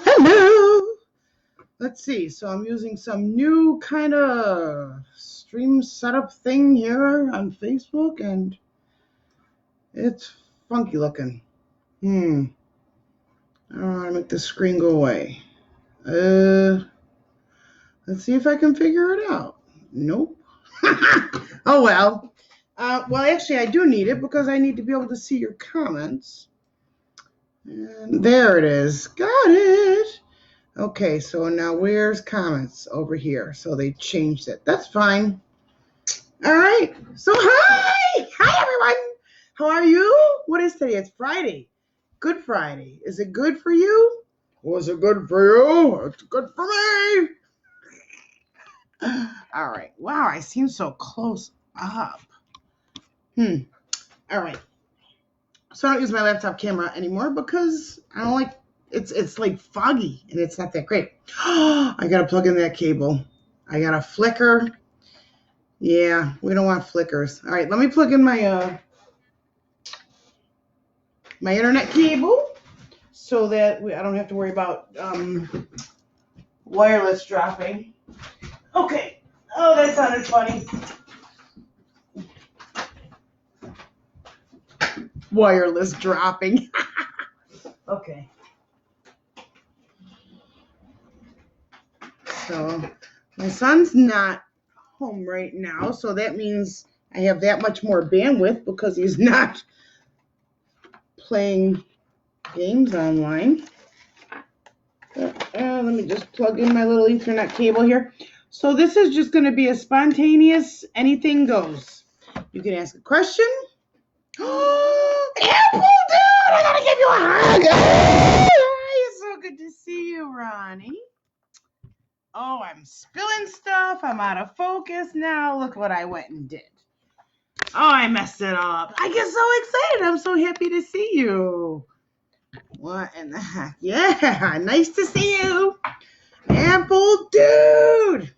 Hello. Let's see. So I'm using some new kind of stream setup thing here on Facebook, and it's funky looking. I don't know how to make the screen go away. Let's see if I can figure it out. Nope. Oh well. Well, actually, I do need it because I need to be able to see your comments. And there it is. Got it. Okay, so now where's comments? Over here. So they changed it. That's fine. All right. So hi. Hi, everyone. How are you? What is today? It's Friday. Good Friday. Is it good for you? Was it good for you? It's good for me. All right. Wow, I seem so close up. All right. So I don't use my laptop camera anymore because I don't like it's like foggy and it's not that great. I gotta plug in that cable. I got a flicker. Yeah, we don't want flickers. All right, let me plug in my my internet cable so that I don't have to worry about wireless dropping. Okay. Oh, that sounded funny. Wireless dropping. Okay. So my son's not home right now, so that means I have that much more bandwidth because he's not playing games online. Let me just plug in my little Ethernet cable here. So this is just going to be a spontaneous anything goes. You can ask a question. Apple, dude, I gotta give you a hug. It's so good to see you, Ronnie. Oh, I'm spilling stuff. I'm out of focus now. Look what I went and did. Oh, I messed it up. I get so excited. I'm so happy to see you. What in the heck? Yeah, nice to see you. Apple dude.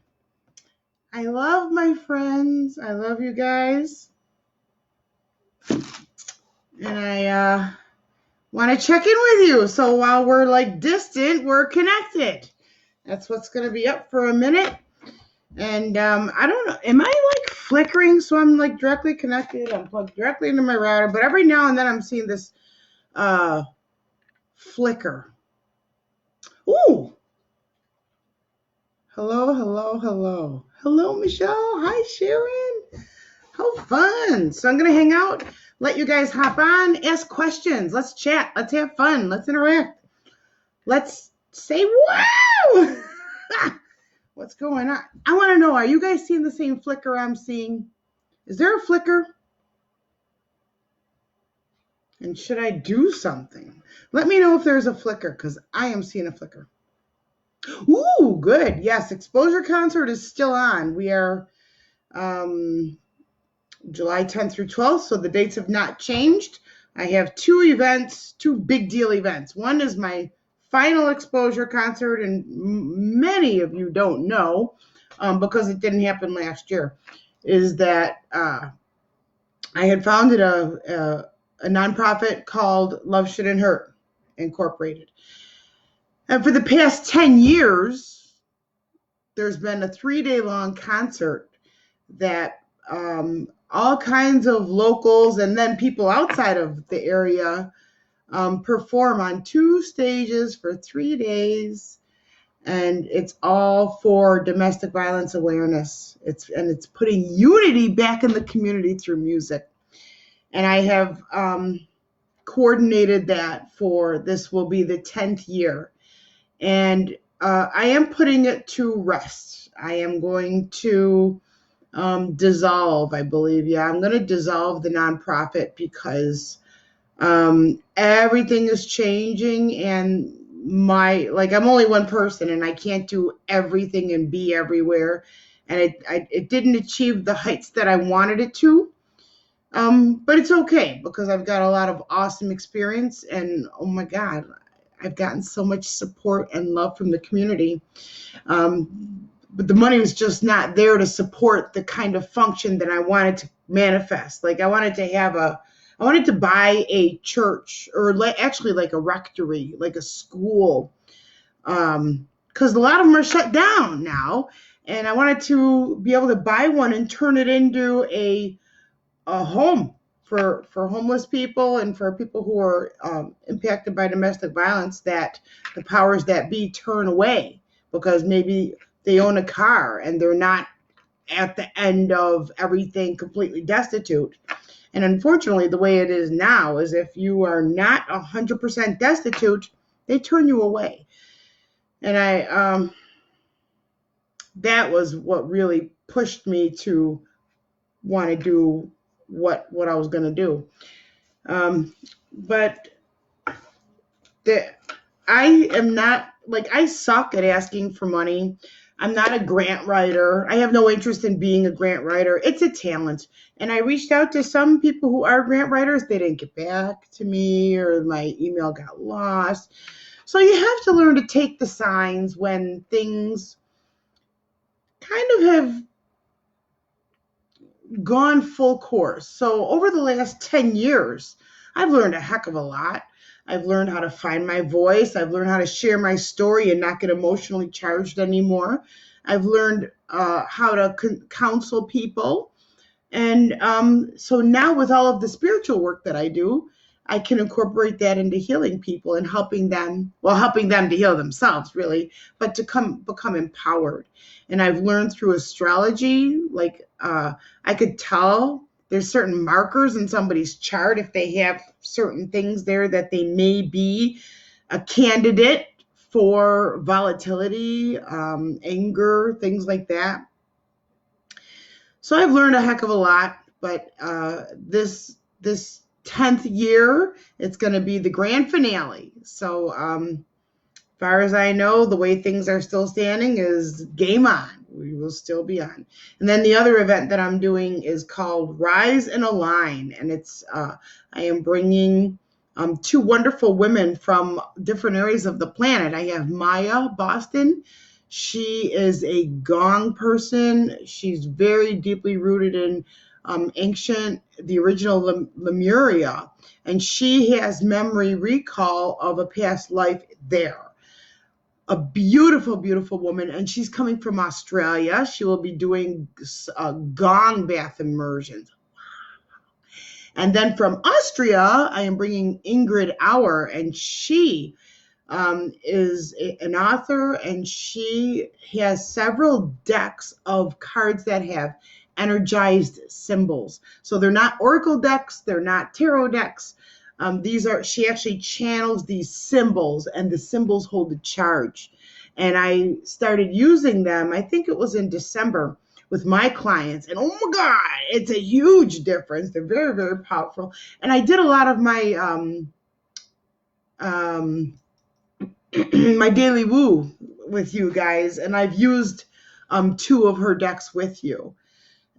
I love my friends. I love you guys. And I want to check in with you. So while we're like distant, we're connected. That's what's going to be up for a minute. And I don't know. Am I like flickering? So I'm like directly connected. I'm plugged directly into my router. But every now and then I'm seeing this flicker. Ooh. Hello, hello, hello. Hello, Michelle. Hi, Sharon. How fun. So I'm going to hang out, let you guys hop on, ask questions. Let's chat. Let's have fun. Let's interact. Let's say, wow. What's going on? I want to know, are you guys seeing the same flicker I'm seeing? Is there a flicker? And should I do something? Let me know if there's a flicker because I am seeing a flicker. Ooh, good. Yes, Exposure Concert is still on. We are July 10th through 12th, so the dates have not changed. I have two events, two big deal events. One is my final Exposure Concert, and many of you don't know, because it didn't happen last year, is that I had founded a nonprofit called Love Shouldn't Hurt Incorporated. And for the past 10 years, there's been a 3-day long concert that all kinds of locals and then people outside of the area perform on 2 stages for 3 days. And it's all for domestic violence awareness. It's putting unity back in the community through music. And I have coordinated that for this will be the 10th year. And I am putting it to rest. I am going to dissolve, I believe. Yeah, I'm going to dissolve the nonprofit because everything is changing, and I'm only one person and I can't do everything and be everywhere. And it didn't achieve the heights that I wanted it to. But it's okay because I've got a lot of awesome experience, and oh my God, I've gotten so much support and love from the community. But the money was just not there to support the kind of function that I wanted to manifest. Like I wanted to have a I wanted to buy a church, or actually like a rectory, like a school, because a lot of them are shut down now. And I wanted to be able to buy one and turn it into a home for homeless people and for people who are impacted by domestic violence, that the powers that be turn away because maybe they own a car and they're not at the end of everything completely destitute. And unfortunately, the way it is now is if you are not 100% destitute, they turn you away. And that was what really pushed me to want to do what I was going to do. But I am not, like, I suck at asking for money. I'm not a grant writer. I have no interest in being a grant writer. It's a talent. And I reached out to some people who are grant writers. They didn't get back to me, or my email got lost. So you have to learn to take the signs when things kind of have gone full course. So over the last 10 years, I've learned a heck of a lot. I've learned how to find my voice. I've learned how to share my story and not get emotionally charged anymore. I've learned how to counsel people. And so now with all of the spiritual work that I do, I can incorporate that into healing people and helping them to heal themselves, really, but to become empowered. And I've learned through astrology, like I could tell there's certain markers in somebody's chart if they have certain things there that they may be a candidate for volatility, anger, things like that. So I've learned a heck of a lot, but this 10th year, it's going to be the grand finale. So as far as I know, the way things are still standing is game on. We will still be on. And then the other event that I'm doing is called Rise and Align. And it's I am bringing two wonderful women from different areas of the planet. I have Maya Boston. She is a gong person. She's very deeply rooted in the original Lemuria. And she has memory recall of a past life there. A beautiful, beautiful woman, and she's coming from Australia. She will be doing gong bath immersions. And then from Austria, I am bringing Ingrid Auer, and she is an author, and she has several decks of cards that have energized symbols. So they're not oracle decks, they're not tarot decks. She actually channels these symbols, and the symbols hold a charge. And I started using them, I think it was in December, with my clients. And oh my God, it's a huge difference. They're very, very powerful. And I did a lot of my my daily woo with you guys, and I've used two of her decks with you.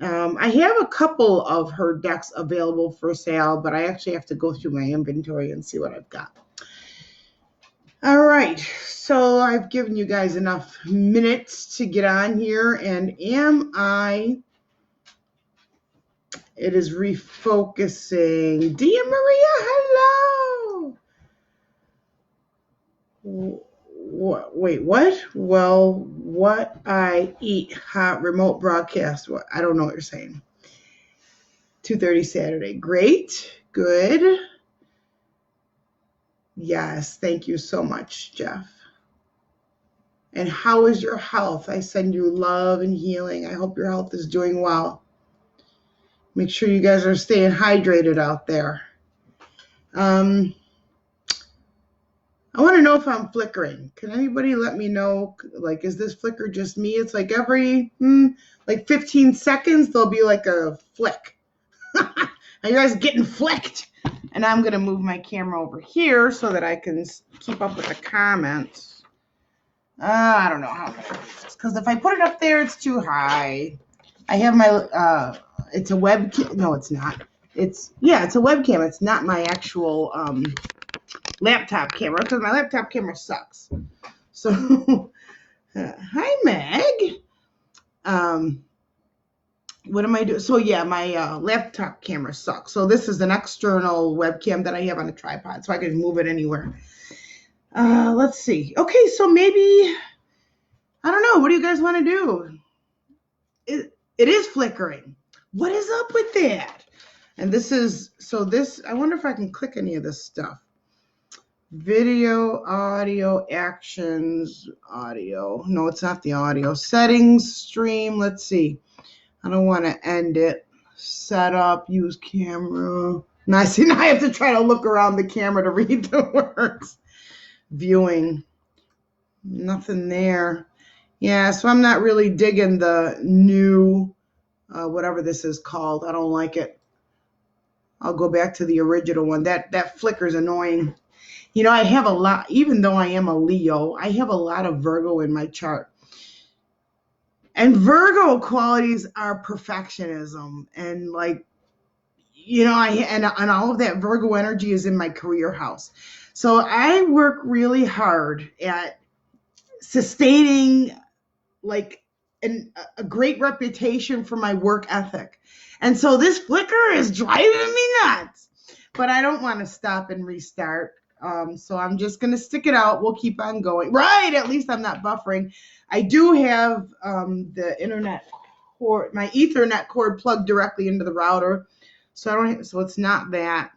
I have a couple of her decks available for sale, but I actually have to go through my inventory and see what I've got. All right, so I've given you guys enough minutes to get on here, and it is refocusing. Dia Maria, hello. Wait, what? Well, what I eat, hot remote broadcast. What? I don't know what you're saying. 2:30 Saturday. Great. Good. Yes. Thank you so much, Jeff. And how is your health? I send you love and healing. I hope your health is doing well. Make sure you guys are staying hydrated out there. I want to know if I'm flickering. Can anybody let me know? Like, is this flicker just me? It's like every 15 seconds, there'll be like a flick. Are you guys getting flicked? And I'm going to move my camera over here so that I can keep up with the comments. I don't know how, because if I put it up there, it's too high. I have my, it's a webcam. No, it's not. It's a webcam. It's not my actual laptop camera, because my laptop camera sucks. So, hi, Meg. what am I doing? So yeah, my laptop camera sucks. So this is an external webcam that I have on a tripod, so I can move it anywhere. Let's see. Okay, so maybe, I don't know. What do you guys want to do? It is flickering. What is up with that? And this is, so this, I wonder if I can click any of this stuff. Video, audio, actions, audio. No, it's not the audio. Settings, stream. Let's see. I don't want to end it. Setup, use camera. Now, see, now I have to try to look around the camera to read the words. Viewing. Nothing there. Yeah, so I'm not really digging the new, whatever this is called. I don't like it. I'll go back to the original one. That flicker's annoying. You know, I have a lot, even though I am a Leo, I have a lot of Virgo in my chart. And Virgo qualities are perfectionism. And like, you know, and all of that Virgo energy is in my career house. So I work really hard at sustaining like a great reputation for my work ethic. And so this flicker is driving me nuts. But I don't want to stop and restart. So I'm just going to stick it out. We'll keep on going. Right, at least I'm not buffering. I do have the internet cord, my Ethernet cord plugged directly into the router. So it's not that,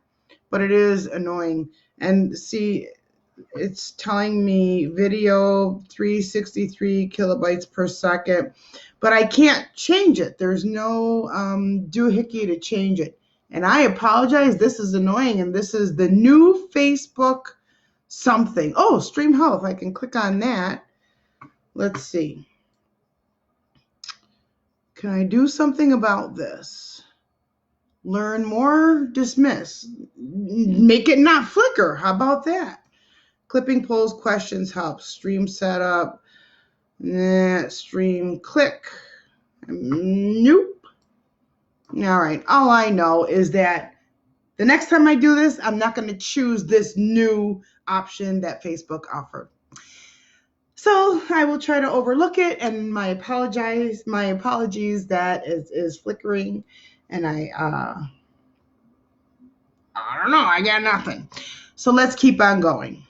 but it is annoying. And see, it's telling me video 363 kilobytes per second, but I can't change it. There's no doohickey to change it. And I apologize. This is annoying. And this is the new Facebook something. Oh, stream health. I can click on that. Let's see. Can I do something about this? Learn more, dismiss. Make it not flicker. How about that? Clipping polls, questions help. Stream setup. Stream click. Nope. All right. All I know is that the next time I do this, I'm not going to choose this new option that Facebook offered. So I will try to overlook it, and my apologies that is flickering, and I don't know. I got nothing. So let's keep on going.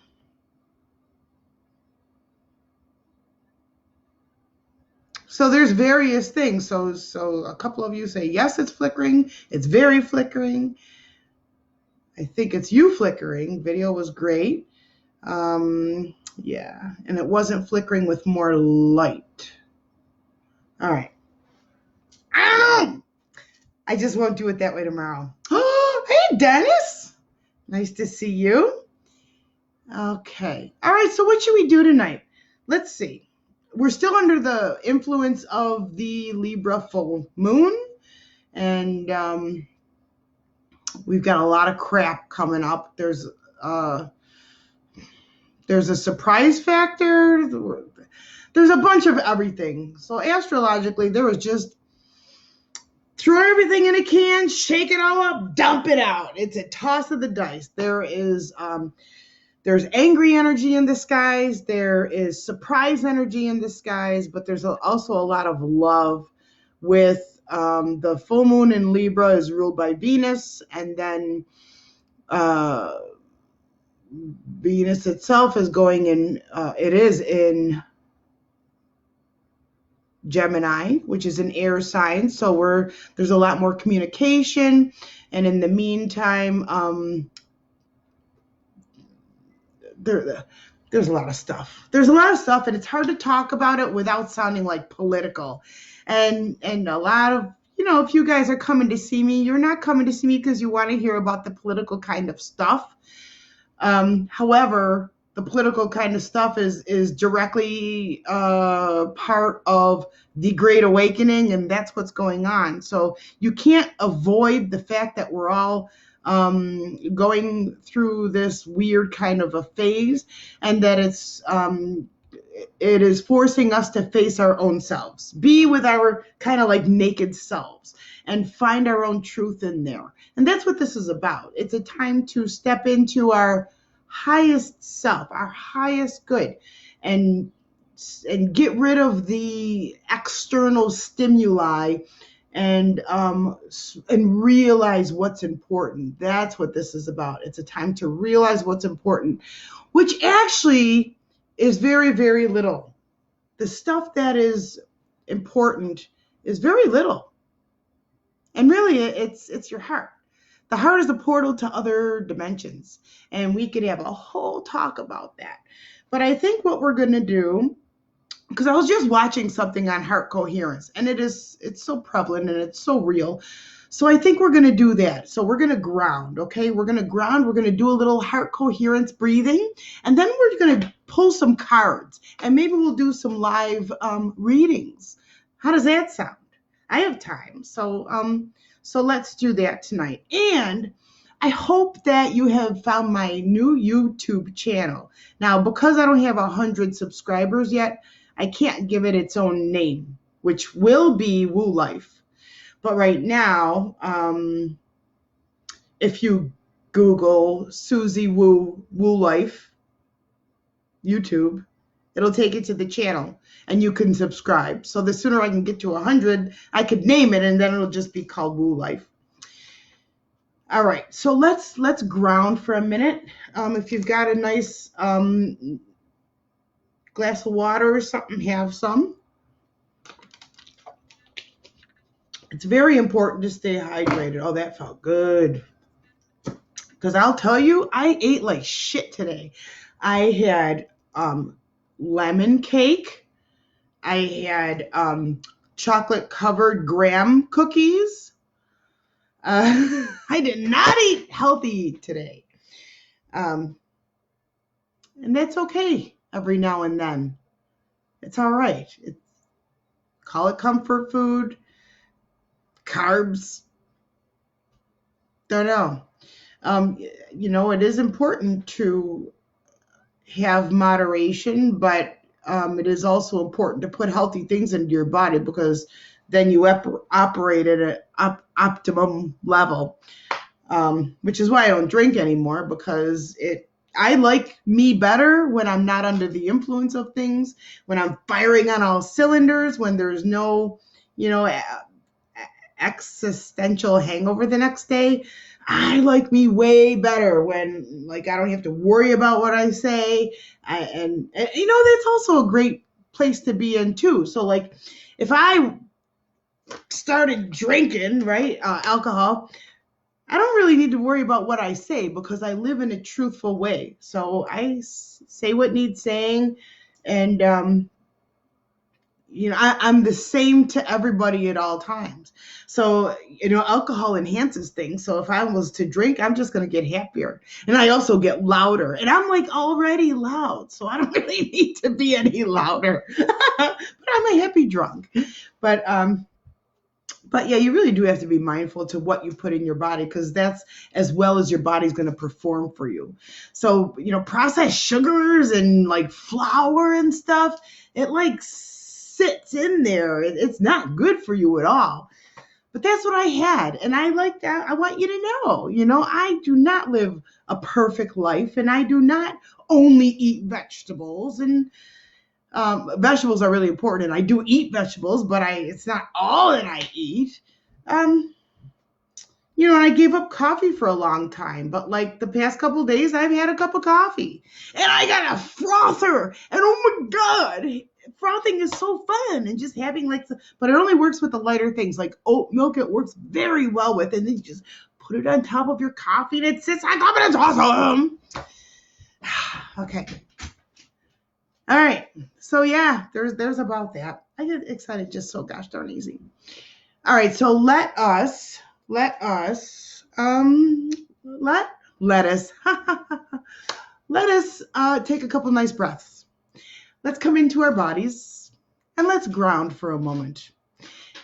So there's various things. So a couple of you say, yes, it's flickering. It's very flickering. I think it's you flickering. Video was great. Yeah, and it wasn't flickering with more light. All right. I don't know. I just won't do it that way tomorrow. Oh, hey, Dennis. Nice to see you. Okay. All right, so what should we do tonight? Let's see. We're still under the influence of the Libra full moon, and we've got a lot of crap coming up. There's a surprise factor. There's a bunch of everything. So astrologically, there was just throw everything in a can, shake it all up, dump it out. It's a toss of the dice. There's angry energy in the skies. There is surprise energy in the skies, but there's also a lot of love with the full moon in Libra is ruled by Venus, and then Venus itself is going in, it is in Gemini, which is an air sign. So there's a lot more communication. And in the meantime, there's a lot of stuff. There's a lot of stuff, and it's hard to talk about it without sounding like political. And a lot of, if you guys are coming to see me, you're not coming to see me because you want to hear about the political kind of stuff. However, the political kind of stuff is directly part of the Great Awakening, and that's what's going on. So you can't avoid the fact that we're all going through this weird kind of a phase, and that it is forcing us to face our own selves, be with our kind of like naked selves, and find our own truth in there. And that's what this is about. It's a time to step into our highest self, our highest good, and get rid of the external stimuli and realize what's important. That's what this is about. It's a time to realize what's important, which actually is very, very little. The stuff that is important is very little. And really, it's your heart. The heart is a portal to other dimensions, and we could have a whole talk about that. But I think what we're going to do, because I was just watching something on heart coherence, and it's so prevalent and it's so real. So I think we're going to do that. So we're going to ground, okay? We're going to ground. We're going to do a little heart coherence breathing, and then we're going to pull some cards, and maybe we'll do some live readings. How does that sound? I have time, so let's do that tonight. And I hope that you have found my new YouTube channel. Now, because I don't have 100 subscribers yet, I can't give it its own name, which will be Woo Life. But right now, if you Google Suzy Woo Woo Life YouTube, it'll take you to the channel and you can subscribe. So the sooner I can get to 100, I could name it and then it'll just be called Woo Life. All right, so let's ground for a minute. If you've got a nice glass of water or something, have some. It's very important to stay hydrated. Oh, that felt good. Because I'll tell you, I ate like shit today. I had lemon cake. I had chocolate covered graham cookies. I did not eat healthy today. And that's okay every now and then. It's all right. Call it comfort food, carbs. Don't know. It is important to have moderation, but it is also important to put healthy things into your body because then you operate at an optimum level, which is why I don't drink anymore, because I like me better when I'm not under the influence of things, when I'm firing on all cylinders, when there's no, existential hangover the next day. I like me way better when I don't have to worry about what I say. And that's also a great place to be in too. So if I started drinking, right, alcohol, I don't really need to worry about what I say because I live in a truthful way. So I say what needs saying, and I'm the same to everybody at all times. So, alcohol enhances things. So if I was to drink, I'm just going to get happier. And I also get louder. And I'm already loud. So I don't really need to be any louder. But I'm a happy drunk. But yeah, you really do have to be mindful to what you put in your body because that's as well as your body's going to perform for you. So, processed sugars and flour and stuff, it sits in there. It's not good for you at all. But that's what I had. And I like that. I want you to know, I do not live a perfect life and I do not only eat vegetables. And vegetables are really important. And I do eat vegetables, but it's not all that I eat. And I gave up coffee for a long time, but the past couple of days, I've had a cup of coffee and I got a frother and oh my God, frothing is so fun and just having but it only works with the lighter things like oat milk. It works very well with, and then you just put it on top of your coffee and it sits on top and it's awesome. Okay. All right. So yeah, there's about that. I get excited just so gosh darn easy. All right. So let us take a couple nice breaths. Let's come into our bodies and let's ground for a moment.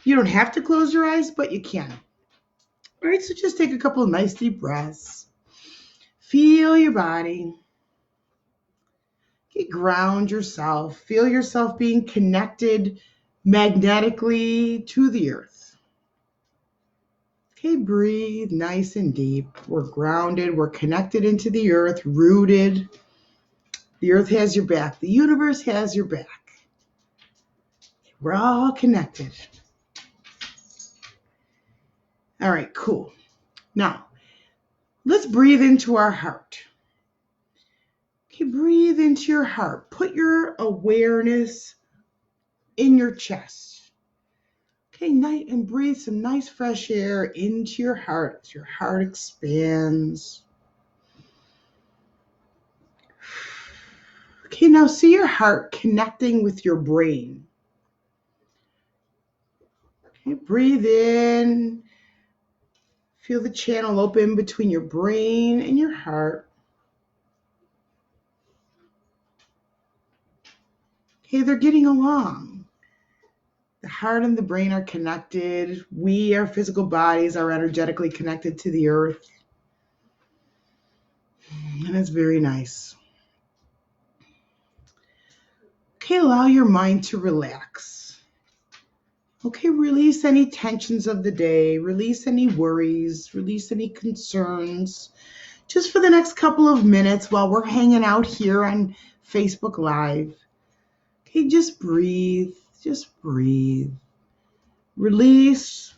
You don't have to close your eyes, but you can. All right, so just take a couple of nice deep breaths. Feel your body. Okay, ground yourself. Feel yourself being connected magnetically to the earth. Okay, breathe nice and deep. We're grounded. We're connected into the earth, rooted. The earth has your back. The universe has your back. We're all connected. All right, cool. Now, let's breathe into our heart. Okay, breathe into your heart. Put your awareness in your chest. Okay, and breathe some nice fresh air into your heart as your heart expands. Okay, now see your heart connecting with your brain. Okay, breathe in. Feel the channel open between your brain and your heart. Okay, they're getting along. The heart and the brain are connected. We, our physical bodies, are energetically connected to the earth. And it's very nice. Okay, allow your mind to relax. Okay, release any tensions of the day, release any worries, release any concerns. Just for the next couple of minutes while we're hanging out here on Facebook Live. Okay, just breathe, just breathe. Release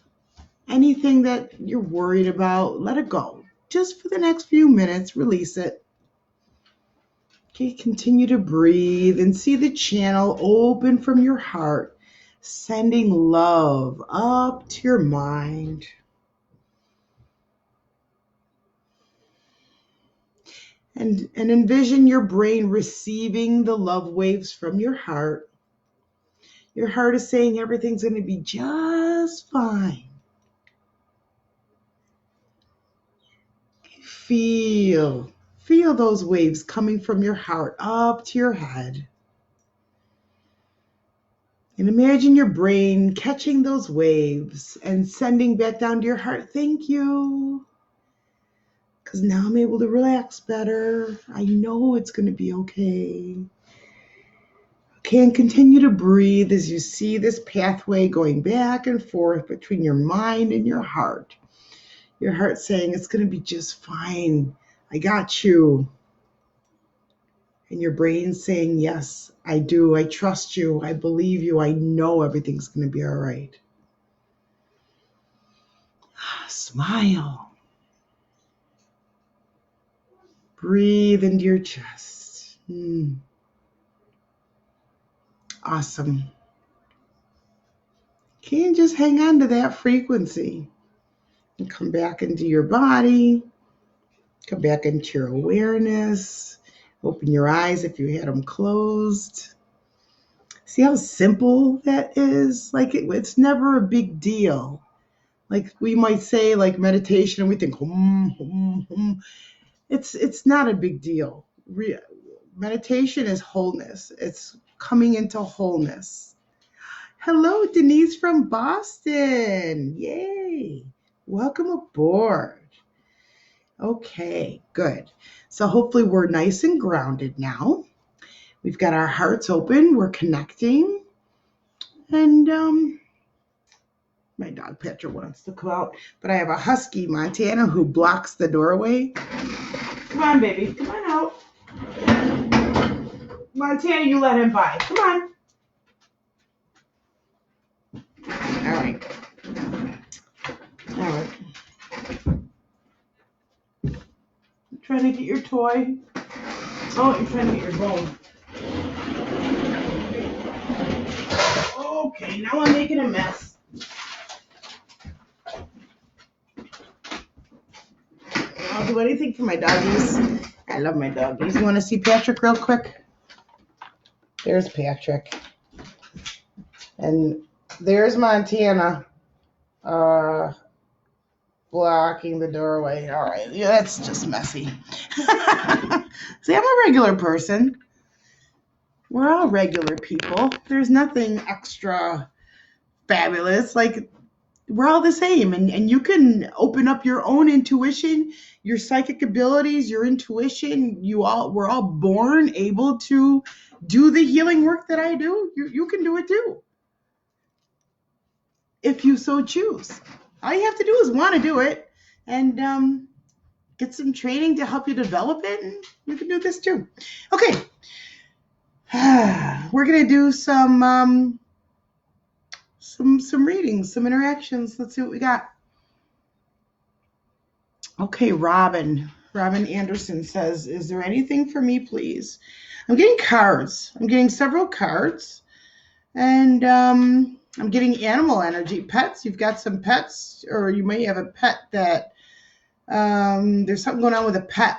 anything that you're worried about, let it go. Just for the next few minutes, release it. Okay, continue to breathe and see the channel open from your heart, sending love up to your mind. And envision your brain receiving the love waves from your heart. Your heart is saying everything's going to be just fine. Feel those waves coming from your heart up to your head. And imagine your brain catching those waves and sending back down to your heart, thank you. Because now I'm able to relax better. I know it's going to be okay. Okay, and continue to breathe as you see this pathway going back and forth between your mind and your heart. Your heart saying, it's going to be just fine. I got you. And your brain saying, yes, I do. I trust you. I believe you. I know everything's going to be all right. Smile. Breathe into your chest. Awesome. Okay, and just hang on to that frequency. And come back into your body. Come back into your awareness. Open your eyes if you had them closed. See how simple that is? Like it's never a big deal. Like we might say like meditation and we think, It's not a big deal. Meditation is wholeness. It's coming into wholeness. Hello, Denise from Boston. Yay. Welcome aboard. Okay, good. So hopefully we're nice and grounded now. We've got our hearts open. We're connecting. And my dog Petra wants to come out. But I have a husky, Montana, who blocks the doorway. Come on, baby. Come on out. Montana, you let him by. Come on. All right. You trying to get your toy? Oh, you're trying to get your bone. Okay, now I'm making a mess. I'll do anything for my doggies. I love my doggies. You want to see Patrick real quick? There's Patrick. And there's Montana blocking the doorway. All right. Yeah, that's just messy. See, I'm a regular person. We're all regular people. There's nothing extra fabulous. Like, we're all the same. And you can open up your own intuition, your psychic abilities, your intuition. We're all born able to do the healing work that I do. You can do it too, if you so choose. All you have to do is want to do it and get some training to help you develop it, and you can do this too. Okay. We're going to do some readings, some interactions. Let's see what we got. Okay, Robin. Robin Anderson says, is there anything for me, please? I'm getting cards. I'm getting several cards. And I'm getting animal energy. Pets. You've got some pets, or you may have a pet that there's something going on with a pet.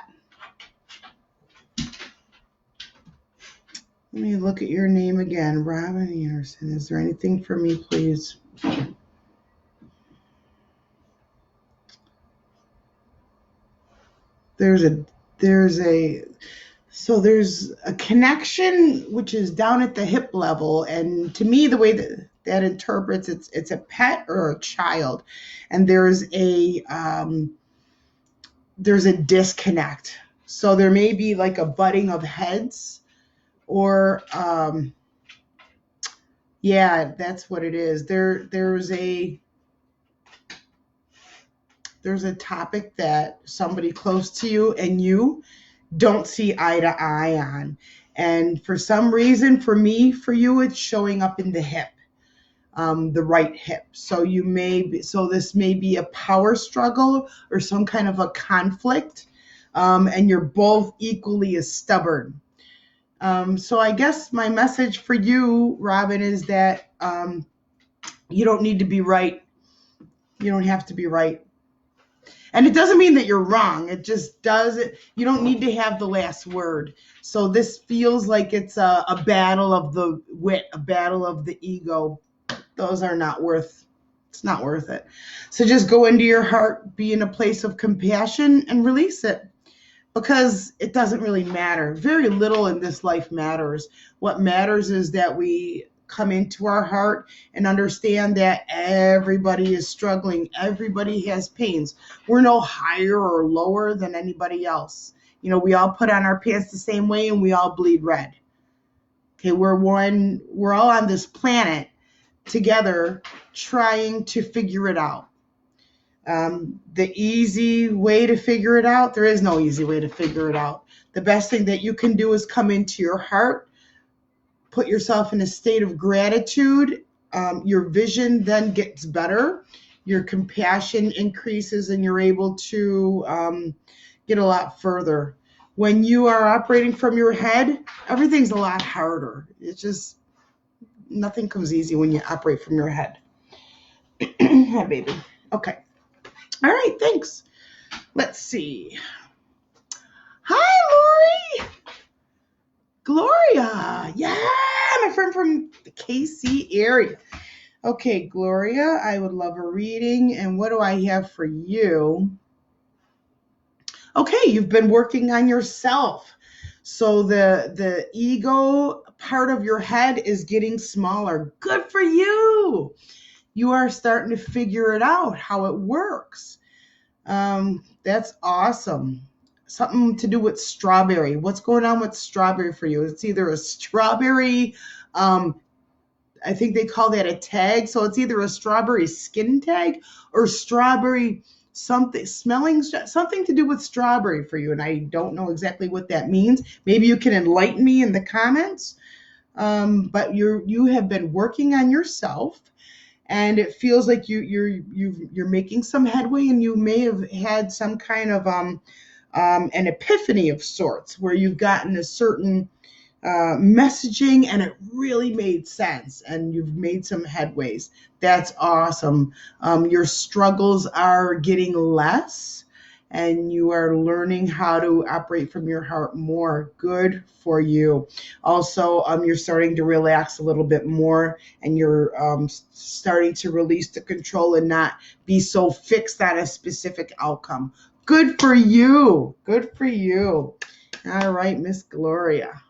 Let me look at your name again. Robin Anderson. Is there anything for me, please? There's a connection which is down at the hip level, and to me the way that interprets it's a pet or a child, and there's a disconnect. So there may be like a butting of heads, or yeah, that's what it is. There's a topic that somebody close to you and you don't see eye to eye on. And for some reason, for you, it's showing up in the hip, the right hip. So this may be a power struggle or some kind of a conflict, and you're both equally as stubborn. So I guess my message for you, Robin, is that you don't need to be right. You don't have to be right. And it doesn't mean that you're wrong. It just does it. You don't need to have the last word. So this feels like it's a battle of the wit, a battle of the ego. Those are it's not worth it. So just go into your heart, be in a place of compassion, and release it. Because it doesn't really matter. Very little in this life matters. What matters is that we come into our heart and understand that everybody is struggling. Everybody has pains. We're no higher or lower than anybody else. We all put on our pants the same way and we all bleed red. Okay, we're all on this planet together trying to figure it out. The easy way to figure it out, there is no easy way to figure it out. The best thing that you can do is come into your heart, put yourself in a state of gratitude. Your vision then gets better. Your compassion increases and you're able to get a lot further. When you are operating from your head, everything's a lot harder. It's just, nothing comes easy when you operate from your head. Hi, baby. Okay. All right, thanks. Let's see. Hi, Lori. Gloria. Yeah, my friend from the KC area. Okay, Gloria, I would love a reading. And what do I have for you? Okay, you've been working on yourself. So the ego part of your head is getting smaller. Good for you. You are starting to figure it out, how it works. That's awesome. Something to do with strawberry. What's going on with strawberry for you? It's either a strawberry, I think they call that a tag. So it's either a strawberry skin tag or strawberry something, smelling, something to do with strawberry for you. And I don't know exactly what that means. Maybe you can enlighten me in the comments. But you have been working on yourself. And it feels like you're making some headway, and you may have had some kind of an epiphany of sorts where you've gotten a certain messaging and it really made sense and you've made some headways. That's awesome. Your struggles are getting less and you are learning how to operate from your heart more. Good for you. Also, you're starting to relax a little bit more and you're starting to release the control and not be so fixed on a specific outcome. Good for you. Good for you. All right, Miss Gloria.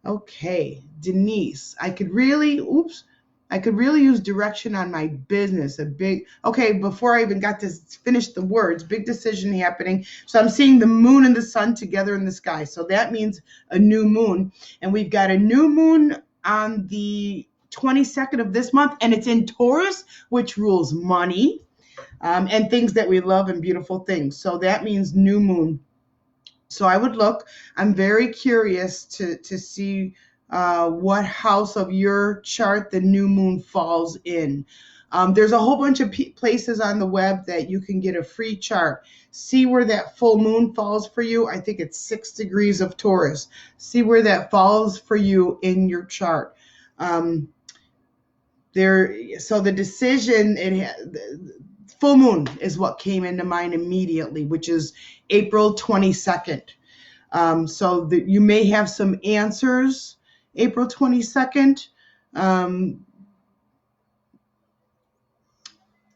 Okay, Denise, I could really use direction on my business. Before I even got to finish the words, big decision happening. So I'm seeing the moon and the sun together in the sky. So that means a new moon. And we've got a new moon on the 22nd of this month, and it's in Taurus, which rules money and things that we love and beautiful things. So that means new moon. So I would look. I'm very curious to see what house of your chart the new moon falls in. There's a whole bunch of places on the web that you can get a free chart. See where that full moon falls for you. I think it's 6 degrees of Taurus. See where that falls for you in your chart. So the decision, full moon is what came into mind immediately, which is April 22nd. So you may have some answers April 22nd.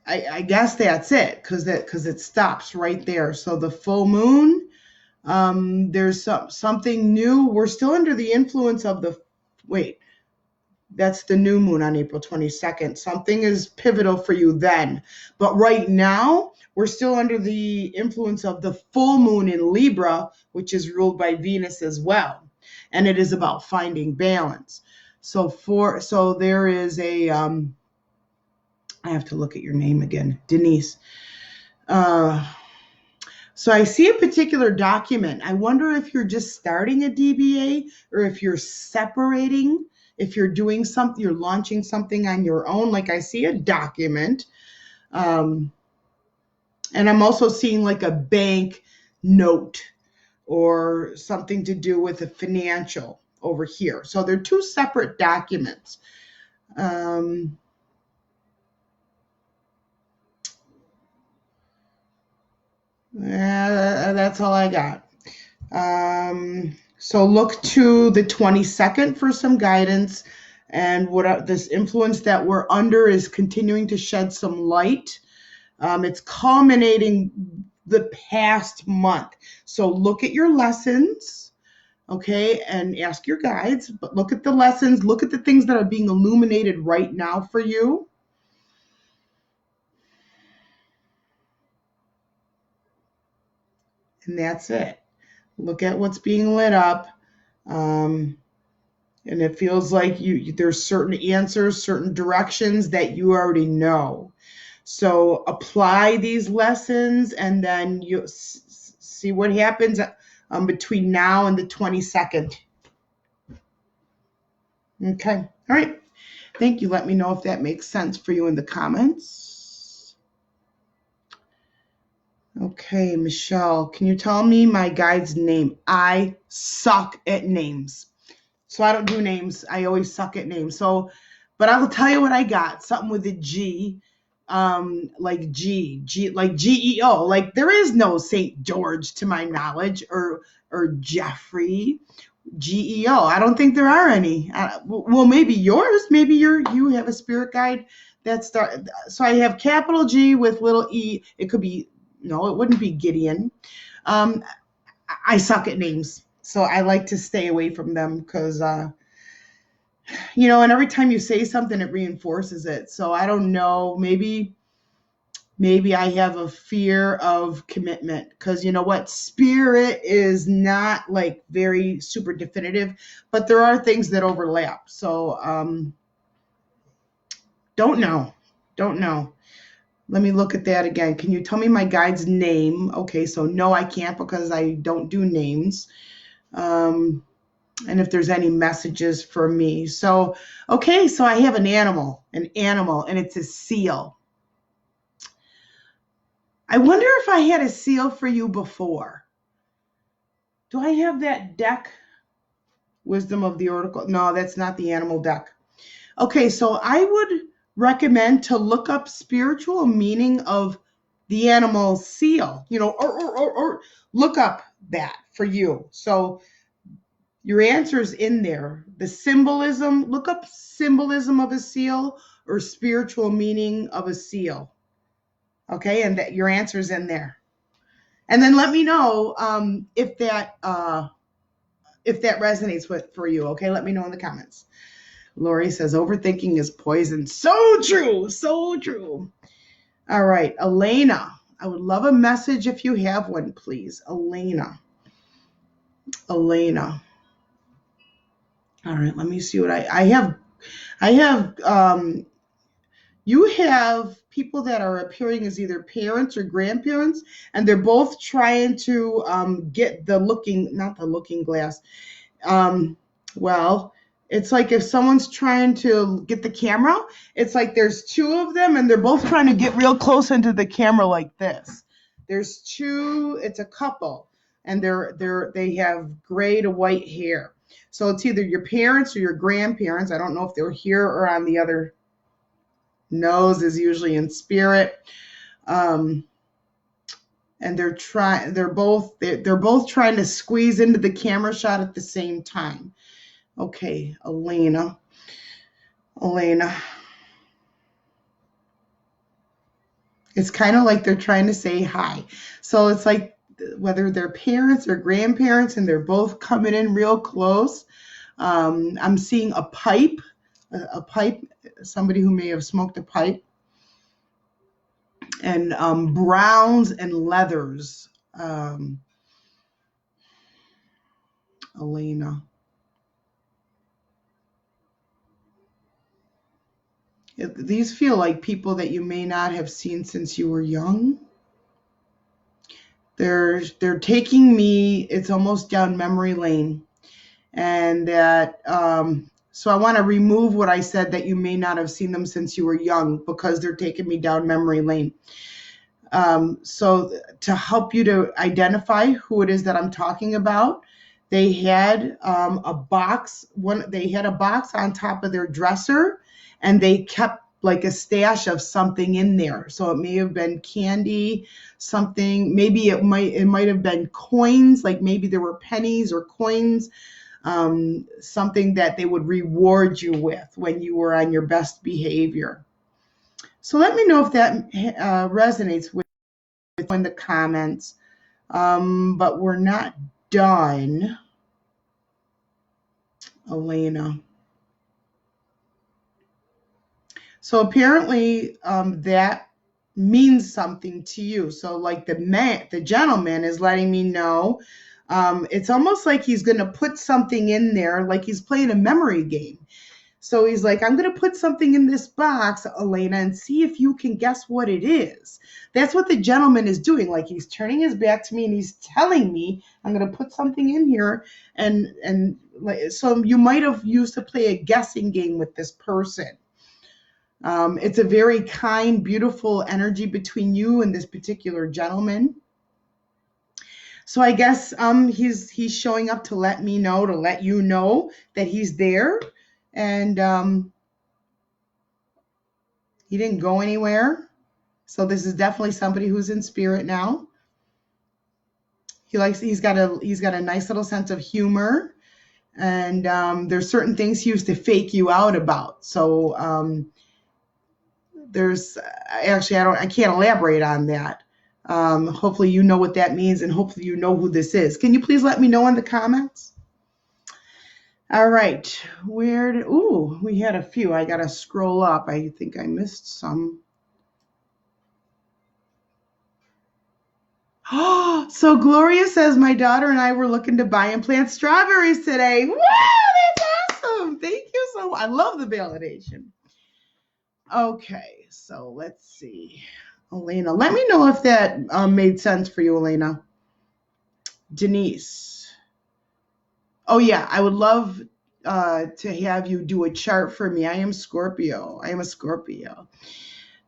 I guess that's it, because it stops right there. So the full moon, there's something new. We're still under the influence of that's the new moon on April 22nd. Something is pivotal for you then. But right now, we're still under the influence of the full moon in Libra, which is ruled by Venus as well. And it is about finding balance. So there is I have to look at your name again, Denise. So I see a particular document. I wonder if you're just starting a DBA or if you're separating, if you're doing something, you're launching something on your own. Like I see a document. And I'm also seeing like a bank note or something to do with a financial over here. So they're two separate documents. That's all I got. So look to the 22nd for some guidance, and what this influence that we're under is continuing to shed some light. It's culminating the past month. So look at your lessons, okay, and ask your guides, but look at the lessons, look at the things that are being illuminated right now for you. And that's it. Look at what's being lit up. And it feels like there's certain answers, certain directions that you already know. So apply these lessons, and then you see what happens between now and the 22nd. Okay. All right. Thank you. Let me know if that makes sense for you in the comments. Okay, Michelle, can you tell me my guide's name? I suck at names. So I don't do names. I always suck at names. But I will tell you what I got. Something with a G, like like GEO. Like there is no St. George to my knowledge, or Jeffrey, GEO. I don't think there are any. Well, maybe yours. Maybe you have a spirit guide that start. So I have capital G with little e. It could be, no, it wouldn't be Gideon. I suck at names. So I like to stay away from them because, and every time you say something, it reinforces it. So I don't know, maybe I have a fear of commitment, because you know what? Spirit is not like very super definitive, but there are things that overlap. So don't know. Let me look at that again. Can you tell me my guide's name? Okay, so no, I can't, because I don't do names. And if there's any messages for me. So, okay, so I have an animal, and it's a seal. I wonder if I had a seal for you before. Do I have that deck? Wisdom of the Oracle. No, that's not the animal deck. Okay, so I would recommend to look up spiritual meaning of the animal seal, or look up that for you. So your answer's in there. The symbolism, look up symbolism of a seal or spiritual meaning of a seal. Okay, and that your answer's in there. And then let me know if that resonates for you. Okay, let me know in the comments. Lori says, overthinking is poison. So true, so true. All right, Elena, I would love a message if you have one, please. Elena. All right, let me see what I have. You have people that are appearing as either parents or grandparents, and they're both trying to get not the looking glass. Well, It's like if someone's trying to get the camera, it's like there's two of them and they're both trying to get real close into the camera like this. There's two, it's a couple, and they have gray to white hair. So it's either your parents or your grandparents. I don't know if they're here or on the other. Nose is usually in spirit. And they're both trying to squeeze into the camera shot at the same time. Okay, Elena. It's kind of like they're trying to say hi. So it's like whether they're parents or grandparents and they're both coming in real close. I'm seeing a pipe, somebody who may have smoked a pipe, and browns and leathers. Elena. These feel like people that you may not have seen since you were young. They're taking me, it's almost down memory lane. And that, so I want to remove what I said that you may not have seen them since you were young, because they're taking me down memory lane. So to help you to identify who it is that I'm talking about, they had a box on top of their dresser, and they kept like a stash of something in there. So it may have been candy, something, maybe it might have been coins, like maybe there were pennies or coins, something that they would reward you with when you were on your best behavior. So let me know if that resonates with in the comments. But we're not done, Elena. So apparently that means something to you. So like the gentleman is letting me know, it's almost like he's going to put something in there, like he's playing a memory game. So he's like, I'm going to put something in this box, Elena, and see if you can guess what it is. That's what the gentleman is doing. Like he's turning his back to me and he's telling me, I'm going to put something in here. And so you might have used to play a guessing game with this person. It's a very kind, beautiful energy between you and this particular gentleman. So I guess he's showing up to let me know, to let you know that he's there. And he didn't go anywhere. So this is definitely somebody who's in spirit now. He's got a nice little sense of humor. And there's certain things he used to fake you out about. So I can't elaborate on that. Hopefully you know what that means, and hopefully you know who this is. Can you please let me know in the comments? All right, we had a few. I gotta scroll up. I think I missed some. Oh, so Gloria says, my daughter and I were looking to buy and plant strawberries today. Wow, that's awesome. Thank you so much. I love the validation. Okay, so let's see. Elena, let me know if that made sense for you, Elena. Denise. Oh, yeah, I would love to have you do a chart for me. I am a Scorpio.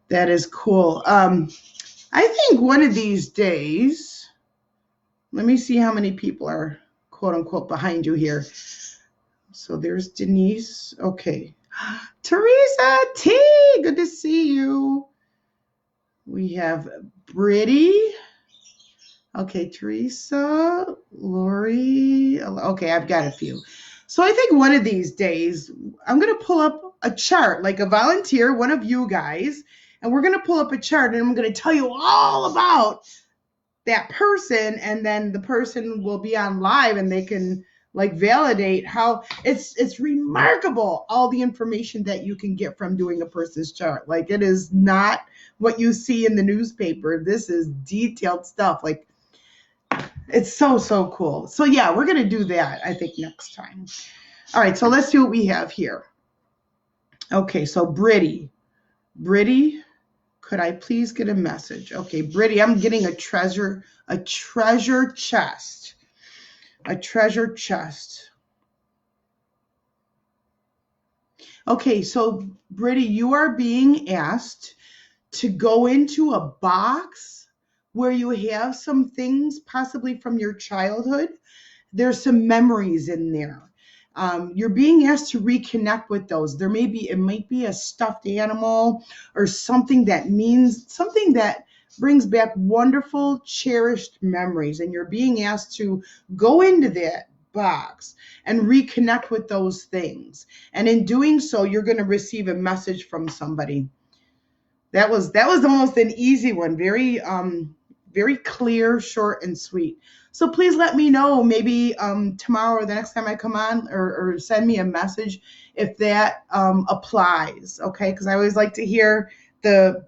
That is cool. I think one of these days, let me see how many people are, quote unquote, behind you here. So there's Denise. Okay. Teresa T, good to see you. We have Brittany. Okay, Teresa, Lori. Okay, I've got a few. So I think one of these days, I'm going to pull up a chart, like a volunteer, one of you guys, and we're going to pull up a chart, and I'm going to tell you all about that person, and then the person will be on live, and they can like validate how it's remarkable, all the information that you can get from doing a person's chart. Like, it is not what you see in the newspaper. This is detailed stuff. Like, it's so cool. So yeah, we're going to do that, I think, next time. All right, so let's see what we have here. Okay, so Brittany, could I please get a message? Okay, Brittany, I'm getting a treasure chest. A treasure chest. Okay, so Brittany, you are being asked to go into a box where you have some things possibly from your childhood. There's some memories in there. You're being asked to reconnect with those. It might be a stuffed animal or something that means something that brings back wonderful, cherished memories. And you're being asked to go into that box and reconnect with those things. And in doing so, you're going to receive a message from somebody. That was almost an easy one. Very clear, short, and sweet. So please let me know, maybe tomorrow or the next time I come on, or send me a message if that applies. Okay, because I always like to hear the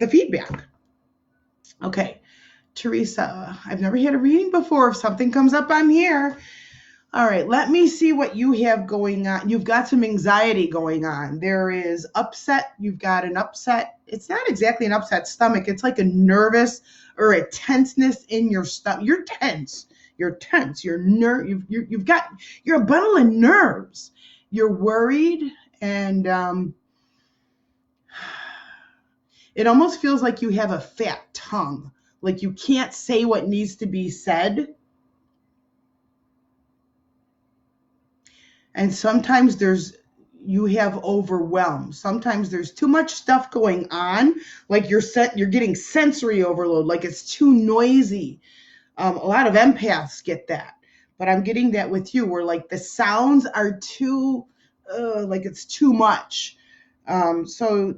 feedback. Okay, Teresa, I've never had a reading before. If something comes up, I'm here. All right, let me see what you have going on. You've got some anxiety going on. There is upset. You've got an upset. It's not exactly an upset stomach. It's like a nervous or a tenseness in your stomach. You're tense. You're tense. You're a bundle of nerves. You're worried, and it almost feels like you have a fat tongue. Like you can't say what needs to be said. And sometimes you have overwhelm. Sometimes there's too much stuff going on, like you're getting sensory overload, like it's too noisy. A lot of empaths get that, but I'm getting that with you, where like the sounds are too, like it's too much. So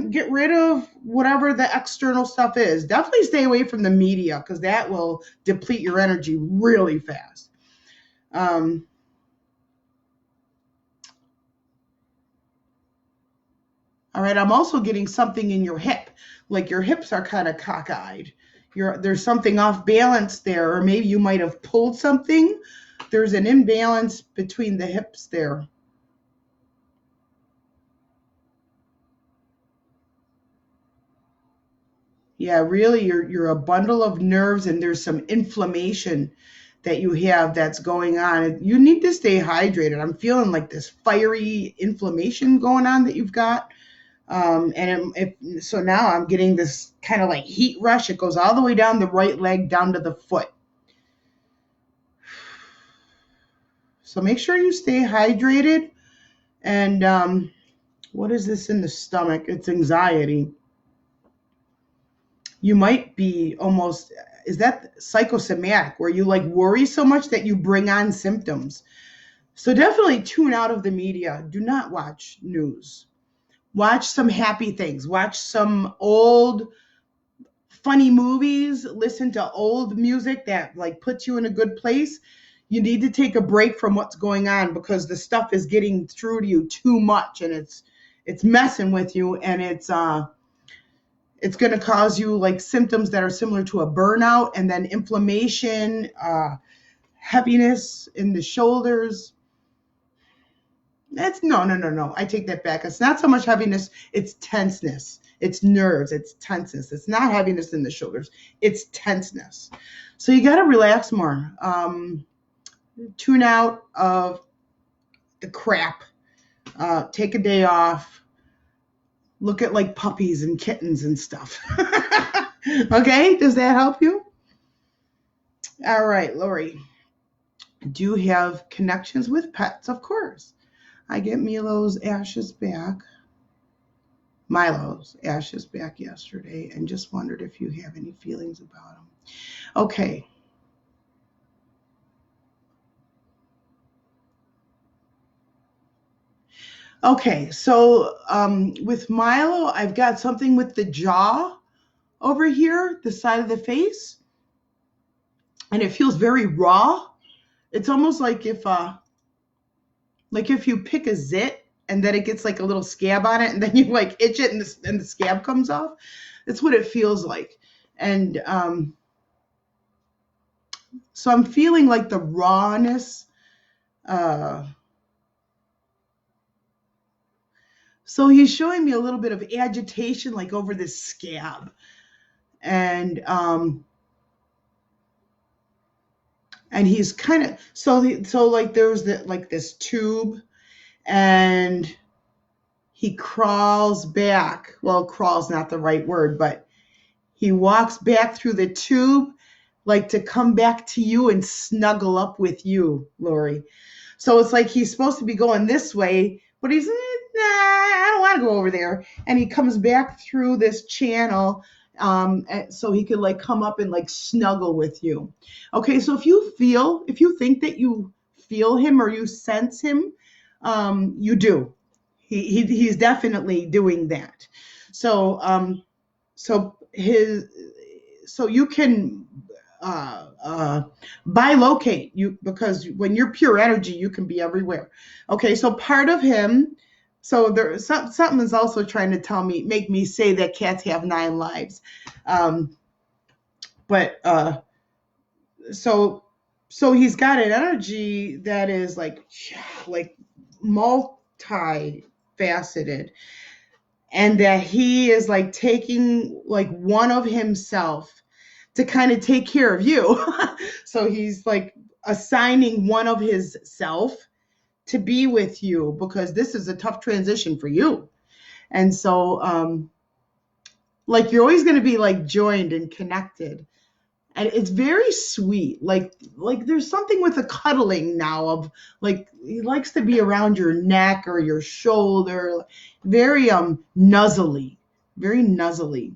get rid of whatever the external stuff is. Definitely stay away from the media, because that will deplete your energy really fast. Um, All right, I'm also getting something in your hip, like your hips are kind of cockeyed. There's something off balance there, or maybe you might have pulled something. There's an imbalance between the hips there. Yeah, really, you're a bundle of nerves, and there's some inflammation that you have that's going on. You need to stay hydrated. I'm feeling like this fiery inflammation going on that you've got. So now I'm getting this kind of like heat rush. It goes all the way down the right leg, down to the foot. So make sure you stay hydrated. And what is this in the stomach? It's anxiety. You might be almost, is that psychosomatic, where you like worry so much that you bring on symptoms? So definitely tune out of the media. Do not watch news. Watch some happy things. Watch some old funny movies, listen to old music that like puts you in a good place. You need to take a break from what's going on, because the stuff is getting through to you too much, and it's messing with you, and it's going to cause you like symptoms that are similar to a burnout, and then inflammation, heaviness in the shoulders. That's no. I take that back. It's not so much heaviness, it's tenseness. It's nerves, it's tenseness. It's not heaviness in the shoulders, it's tenseness. So you got to relax more. Tune out of the crap. Take a day off. Look at like puppies and kittens and stuff. Okay, does that help you? All right, Lori. Do you have connections with pets? Of course. I get Milo's ashes back yesterday, and just wondered if you have any feelings about them. Okay. Okay, so with Milo, I've got something with the jaw over here, the side of the face, and it feels very raw. It's almost like if you pick a zit and then it gets like a little scab on it, and then you like itch it, and the scab comes off. That's what it feels like. And so I'm feeling like the rawness. Uh, so he's showing me a little bit of agitation, like over this scab, and and he's kind of so like there's like this tube, and he crawls back. Well, crawl's not the right word, but he walks back through the tube, like to come back to you and snuggle up with you, Lori. So it's like he's supposed to be going this way, but he's, nah, I don't want to go over there. And he comes back through this channel, so he could like come up and like snuggle with you. Okay, so if you think that you feel him or you sense him, you do. He's definitely doing that. So so his so you can bilocate you, because when you're pure energy, you can be everywhere. Okay, so part of him, so there something is also trying to make me say that cats have 9 lives. But so he's got an energy that is like multifaceted, and that he is like taking like one of himself to kind of take care of you. So he's like assigning one of his self to be with you, because this is a tough transition for you. And so like you're always going to be like joined and connected, and it's very sweet. Like there's something with the cuddling now, of like he likes to be around your neck or your shoulder, very nuzzly, very nuzzly.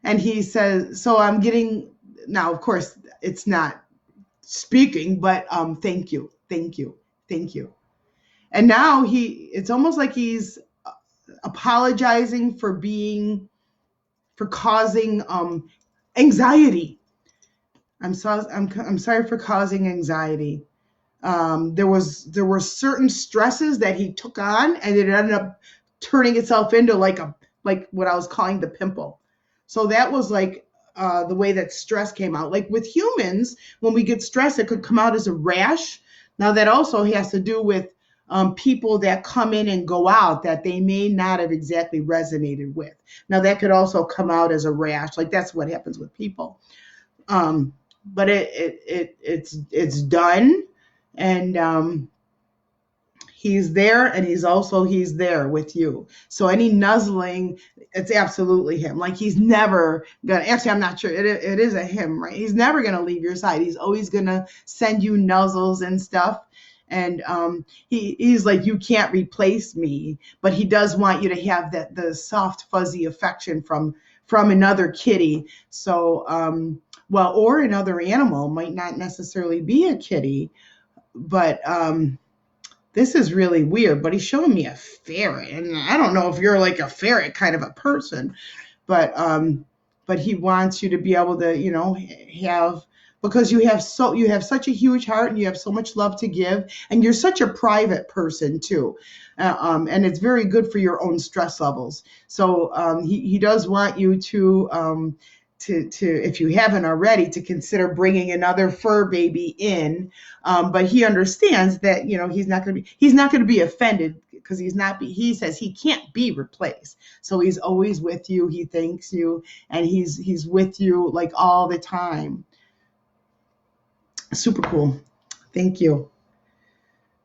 And he says, so I'm getting, now of course it's not speaking, but thank you, thank you, thank you. And now it's almost like he's apologizing for causing anxiety. I'm sorry for causing anxiety. There were certain stresses that he took on, and it ended up turning itself into like what I was calling the pimple. So that was like the way that stress came out. Like with humans, when we get stressed, it could come out as a rash. Now that also has to do with people that come in and go out that they may not have exactly resonated with. Now that could also come out as a rash. Like that's what happens with people. But it's done, and he's there, and he's there with you. So any nuzzling, it's absolutely him. Like he's never gonna. Actually, I'm not sure. It is a him, right? He's never gonna leave your side. He's always gonna send you nuzzles and stuff. And he's like, you can't replace me, but he does want you to have the soft, fuzzy affection from another kitty. So well, or another animal, might not necessarily be a kitty, but this is really weird. But he's showing me a ferret, and I don't know if you're like a ferret kind of a person, but he wants you to be able to, have, because you have such a huge heart, and you have so much love to give, and you're such a private person too, and it's very good for your own stress levels. So he does want you to if you haven't already, to consider bringing another fur baby in, but he understands that he's not going to be offended, because he says he can't be replaced. So he's always with you. He thanks you, and he's with you like all the time. Super cool. Thank you.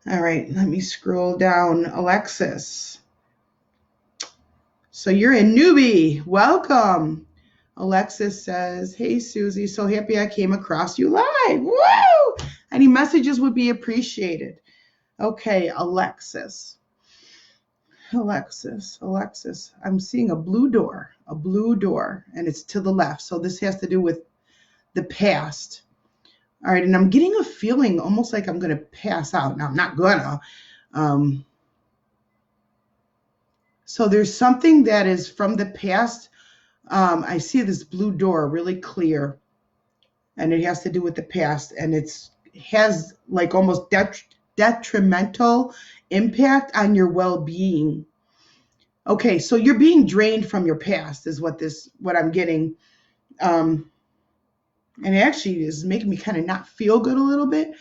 All right, let me scroll down. Alexis. So you're in Newbie. Welcome. Alexis says, hey, Suzy, so happy I came across you live. Woo! Any messages would be appreciated. Okay, Alexis. I'm seeing a blue door, and it's to the left. So this has to do with the past. All right, and I'm getting a feeling almost like I'm going to pass out. Now, I'm not gonna. So there's something that is from the past. I see this blue door really clear, and it has to do with the past, and it has like almost detrimental impact on your well-being. Okay, so you're being drained from your past is what I'm getting. And it actually is making me kind of not feel good a little bit.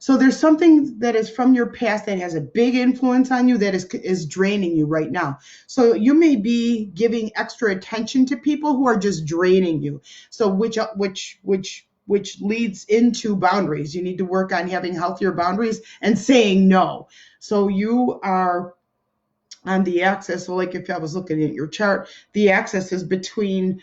So there's something that is from your past that has a big influence on you that is draining you right now. So you may be giving extra attention to people who are just draining you. So which which leads into boundaries. You need to work on having healthier boundaries and saying no. So you are on the axis. So like if I was looking at your chart, the axis is between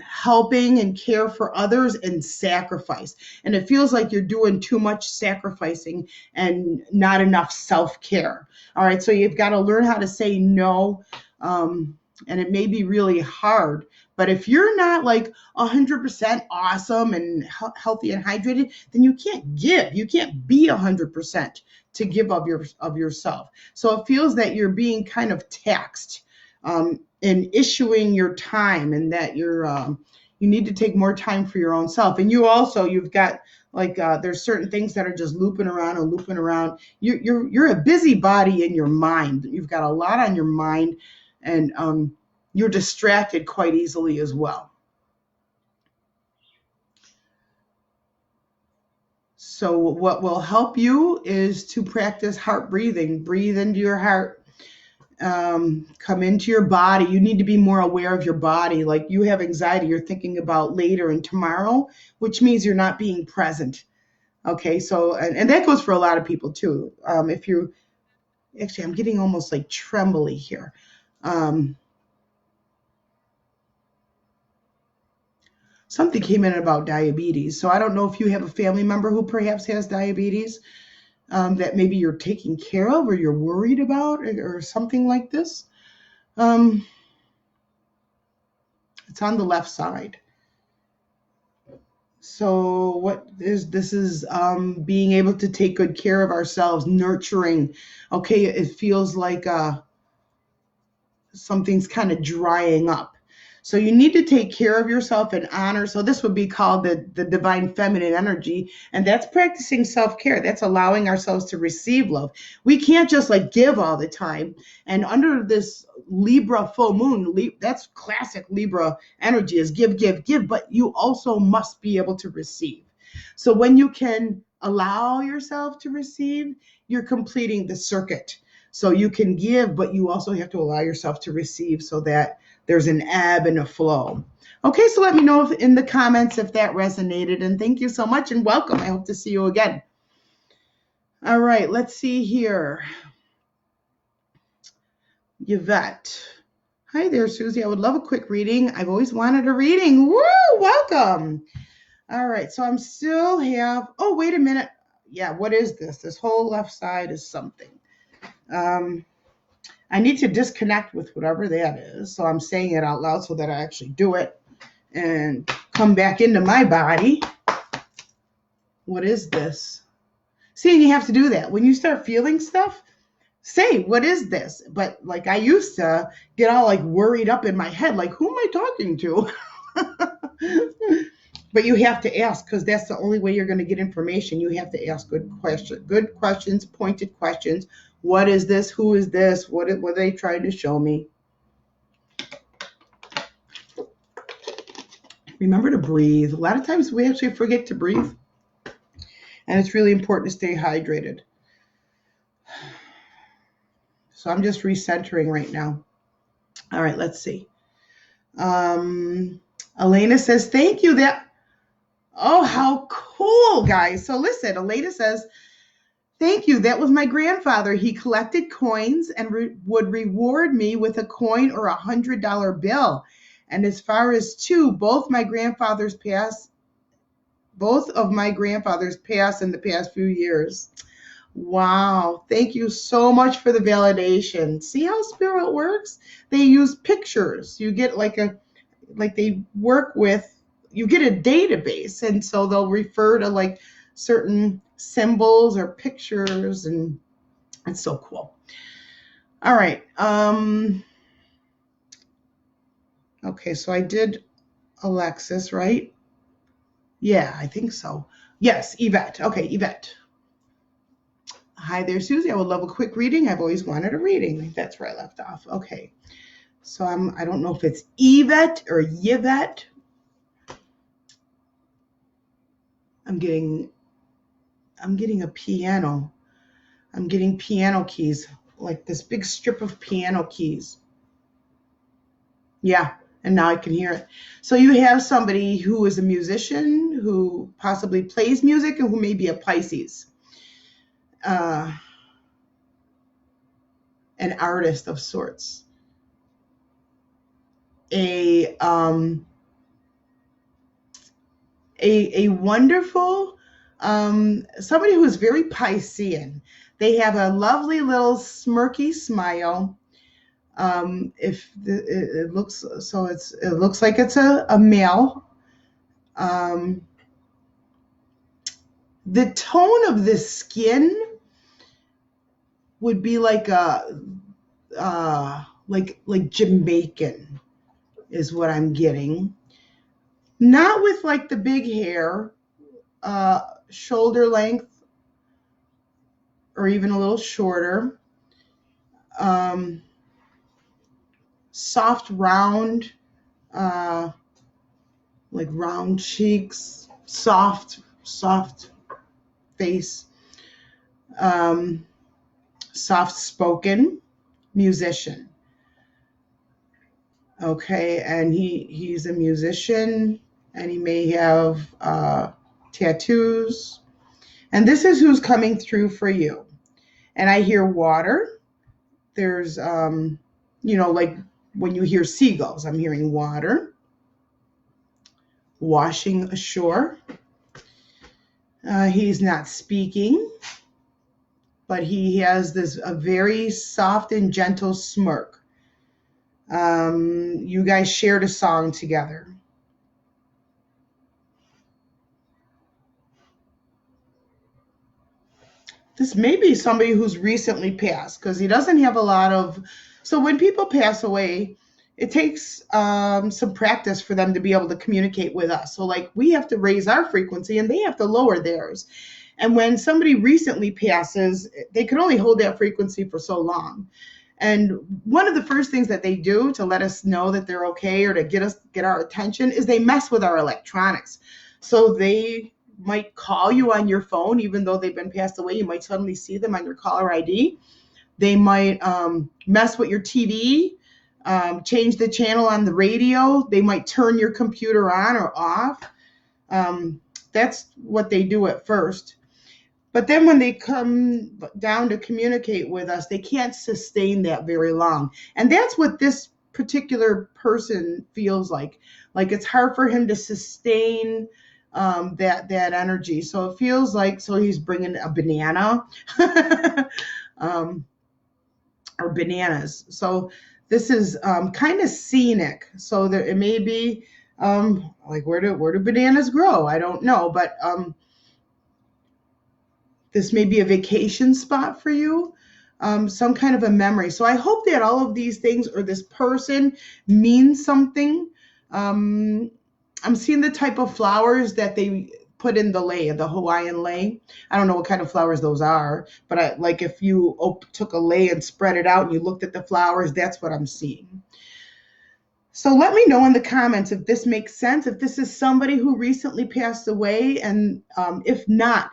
helping and care for others and sacrifice. And it feels like you're doing too much sacrificing and not enough self-care. All right, so you've got to learn how to say no. And it may be really hard, but if you're not like 100% awesome and healthy and hydrated, then you can't give. You can't be 100% to give of yourself. So it feels that you're being kind of taxed in issuing your time, and that you need to take more time for your own self. And you've got like there's certain things that are just looping around and looping around. You're a busybody in your mind. You've got a lot on your mind, and you're distracted quite easily as well. So what will help you is to practice heart breathing. Breathe into your heart. Come into your body. You need to be more aware of your body. Like you have anxiety, you're thinking about later and tomorrow, which means you're not being present. Okay, so and that goes for a lot of people too. If you actually, I'm getting almost like trembly here. Something came in about diabetes. So I don't know if you have a family member who perhaps has diabetes that maybe you're taking care of or you're worried about or something like this. It's on the left side. So this is being able to take good care of ourselves, nurturing. Okay, it feels like something's kind of drying up. So you need to take care of yourself and honor. So this would be called the divine feminine energy. And that's practicing self-care. That's allowing ourselves to receive love. We can't just like give all the time. And under this Libra full moon, that's classic Libra energy, is give, give, give. But you also must be able to receive. So when you can allow yourself to receive, you're completing the circuit. So you can give, but you also have to allow yourself to receive, so that there's an ebb and a flow. Okay, so let me know in the comments if that resonated. And thank you so much and welcome. I hope to see you again. All right, let's see here. Yvette. Hi there, Suzy. I would love a quick reading. I've always wanted a reading. Woo, welcome. All right, so I'm still have, oh, wait a minute. Yeah, what is this? This whole left side is something. I need to disconnect with whatever that is. So I'm saying it out loud so that I actually do it and come back into my body. What is this? See, you have to do that. When you start feeling stuff, say, what is this? But like I used to get all like worried up in my head, like, who am I talking to? But you have to ask, because that's the only way you're going to get information. You have to ask good questions, pointed questions. What is this? Who is this? What are they trying to show me? Remember to breathe. A lot of times we actually forget to breathe. And it's really important to stay hydrated. So I'm just recentering right now. All right, let's see. Elena says, thank you. Oh, how cool, guys. So listen, Elena says, thank you. That was my grandfather. He collected coins and would reward me with a coin or $100 bill. And as far as both of my grandfathers passed in the past few years. Wow. Thank you so much for the validation. See how spirit works? They use pictures. You get you get a database. And so they'll refer to like certain symbols or pictures, and it's so cool. All right. Okay, so I did Alexis, right? Yeah, I think so. Yes, Yvette. Okay, Yvette. Hi there, Suzy. I would love a quick reading. I've always wanted a reading. That's where I left off. Okay. So I don't know if it's Yvette or Yvette. I'm getting a piano. I'm getting piano keys, like this big strip of piano keys. Yeah. And now I can hear it. So you have somebody who is a musician, who possibly plays music, and who may be a Pisces, uh, an artist of sorts, a a wonderful somebody who is very Piscean. They have a lovely little smirky smile. If it looks so, it looks like it's a male. Um, the tone of the skin would be like a like Jamaican is what I'm getting. Not with like the big hair, shoulder length, or even a little shorter. Um, Soft, round, uh, like round cheeks, soft face, um, soft spoken musician. Okay, and he's a musician, and he may have tattoos. And this is who's coming through for you. And I hear water. There's, like when you hear seagulls, I'm hearing water, washing ashore. He's not speaking, but he has a very soft and gentle smirk. You guys shared a song together. This may be somebody who's recently passed, because he doesn't have a lot of. So when people pass away, it takes some practice for them to be able to communicate with us. So like we have to raise our frequency and they have to lower theirs. And when somebody recently passes, they can only hold that frequency for so long. And one of the first things that they do to let us know that they're okay, or to get our attention, is they mess with our electronics. So they might call you on your phone, even though they've been passed away. You might suddenly see them on your caller ID. They might mess with your TV, change the channel on the radio. They might turn your computer on or off. That's what they do at first. But then when they come down to communicate with us, they can't sustain that very long. And that's what this particular person feels like. Like it's hard for him to sustain that energy. So it feels like, so he's bringing a banana or bananas. So this is kind of scenic. So there, it may be like where do bananas grow? I don't know, but this may be a vacation spot for you, some kind of a memory. So I hope that all of these things, or this person, means something. I'm seeing the type of flowers that they put in the lei, the Hawaiian lei. I don't know what kind of flowers those are, but like if you took a lei and spread it out and you looked at the flowers, that's what I'm seeing. So let me know in the comments if this makes sense, if this is somebody who recently passed away, and if not,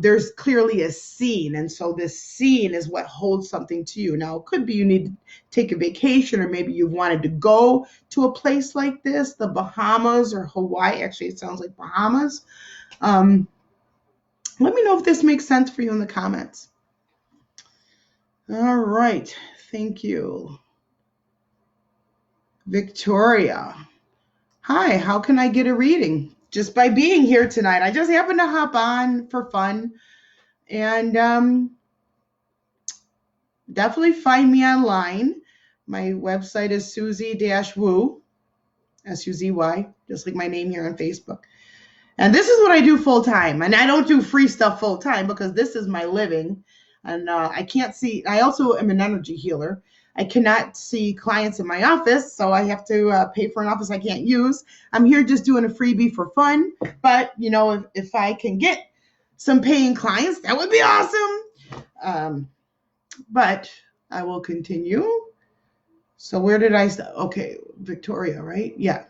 there's clearly a scene. And so this scene is what holds something to you. Now, it could be you need to take a vacation, or maybe you wanted to go to a place like this, the Bahamas or Hawaii. Actually, it sounds like Bahamas. Let me know if this makes sense for you in the comments. All right. Thank you. Victoria. Hi, how can I get a reading? Just by being here tonight. I just happened to hop on for fun. And definitely find me online. My website is Suzy-Woo, Suzy, just like my name here on Facebook. And this is what I do full time. And I don't do free stuff full time because this is my living. And I can't see. I also am an energy healer. I cannot see clients in my office, so I have to pay for an office I can't use. I'm here just doing a freebie for fun. But, if I can get some paying clients, that would be awesome. But I will continue. So where did I start? Okay, Victoria, right? Yeah,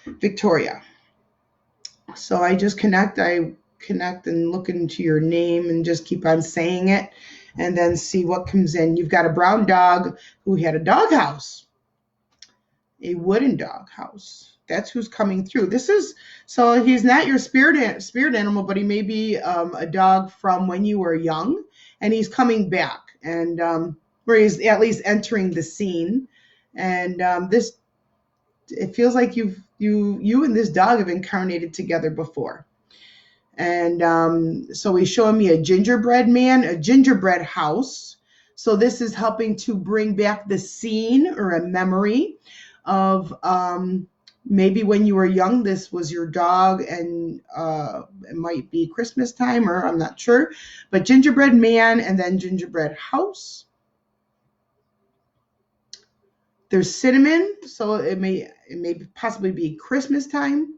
Victoria. So I just connect and look into your name and just keep on saying it, and then see what comes in. You've got a brown dog who had a doghouse. a wooden dog house. That's who's coming through. So he's not your spirit animal, but he may be a dog from when you were young, and he's coming back, and where he's at least entering the scene. And it feels like you and this dog have incarnated together before. And so he's showing me a gingerbread man, a gingerbread house. So this is helping to bring back the scene or a memory of maybe when you were young, this was your dog, and it might be Christmas time, or I'm not sure. But gingerbread man and then gingerbread house. There's cinnamon, so it may possibly be Christmas time.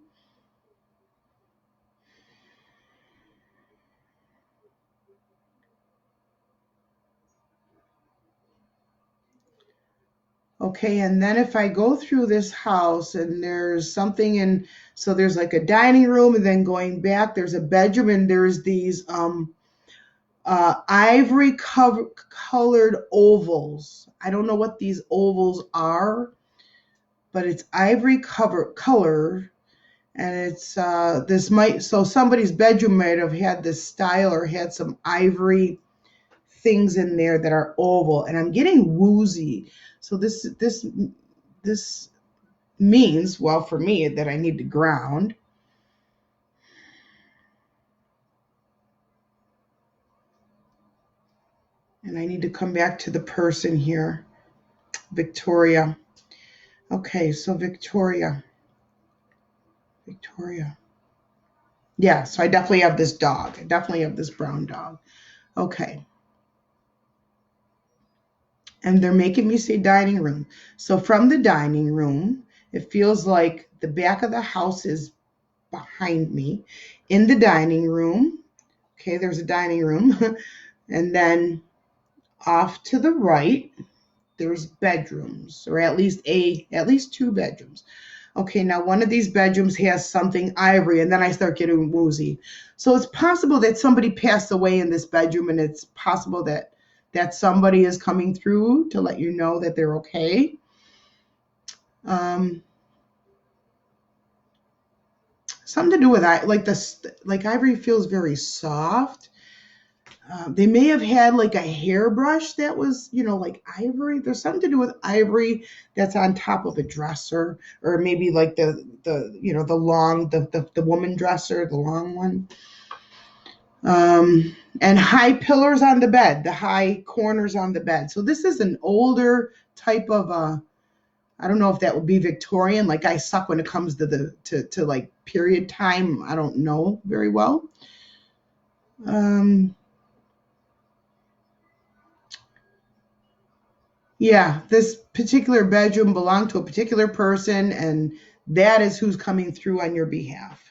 Okay, and then if I go through this house and there's something so there's like a dining room, and then going back, there's a bedroom, and there's these ivory colored ovals. I don't know what these ovals are, but it's ivory color, and it's so somebody's bedroom might have had this style or had some ivory things in there that are oval, and I'm getting woozy. So this means, well, for me, that I need to ground. And I need to come back to the person here, Victoria. Okay, so Victoria. Yeah, so I definitely have this dog. I definitely have this brown dog. Okay. And they're making me say dining room. So from the dining room, it feels like the back of the house is behind me. In the dining room, okay, there's a dining room. And then off to the right, there's bedrooms, or at least two bedrooms. Okay, now one of these bedrooms has something ivory, and then I start getting woozy. So it's possible that somebody passed away in this bedroom, and it's possible that somebody is coming through to let you know that they're okay. Something to do with like ivory feels very soft. They may have had like a hairbrush that was, like ivory. There's something to do with ivory that's on top of a dresser, or maybe like the woman dresser, the long one. And high pillars on the bed, the high corners on the bed. So this is an older type of I don't know if that would be Victorian. Like, I suck when it comes to like period time. I don't know very well. Yeah, this particular bedroom belonged to a particular person, and that is who's coming through on your behalf.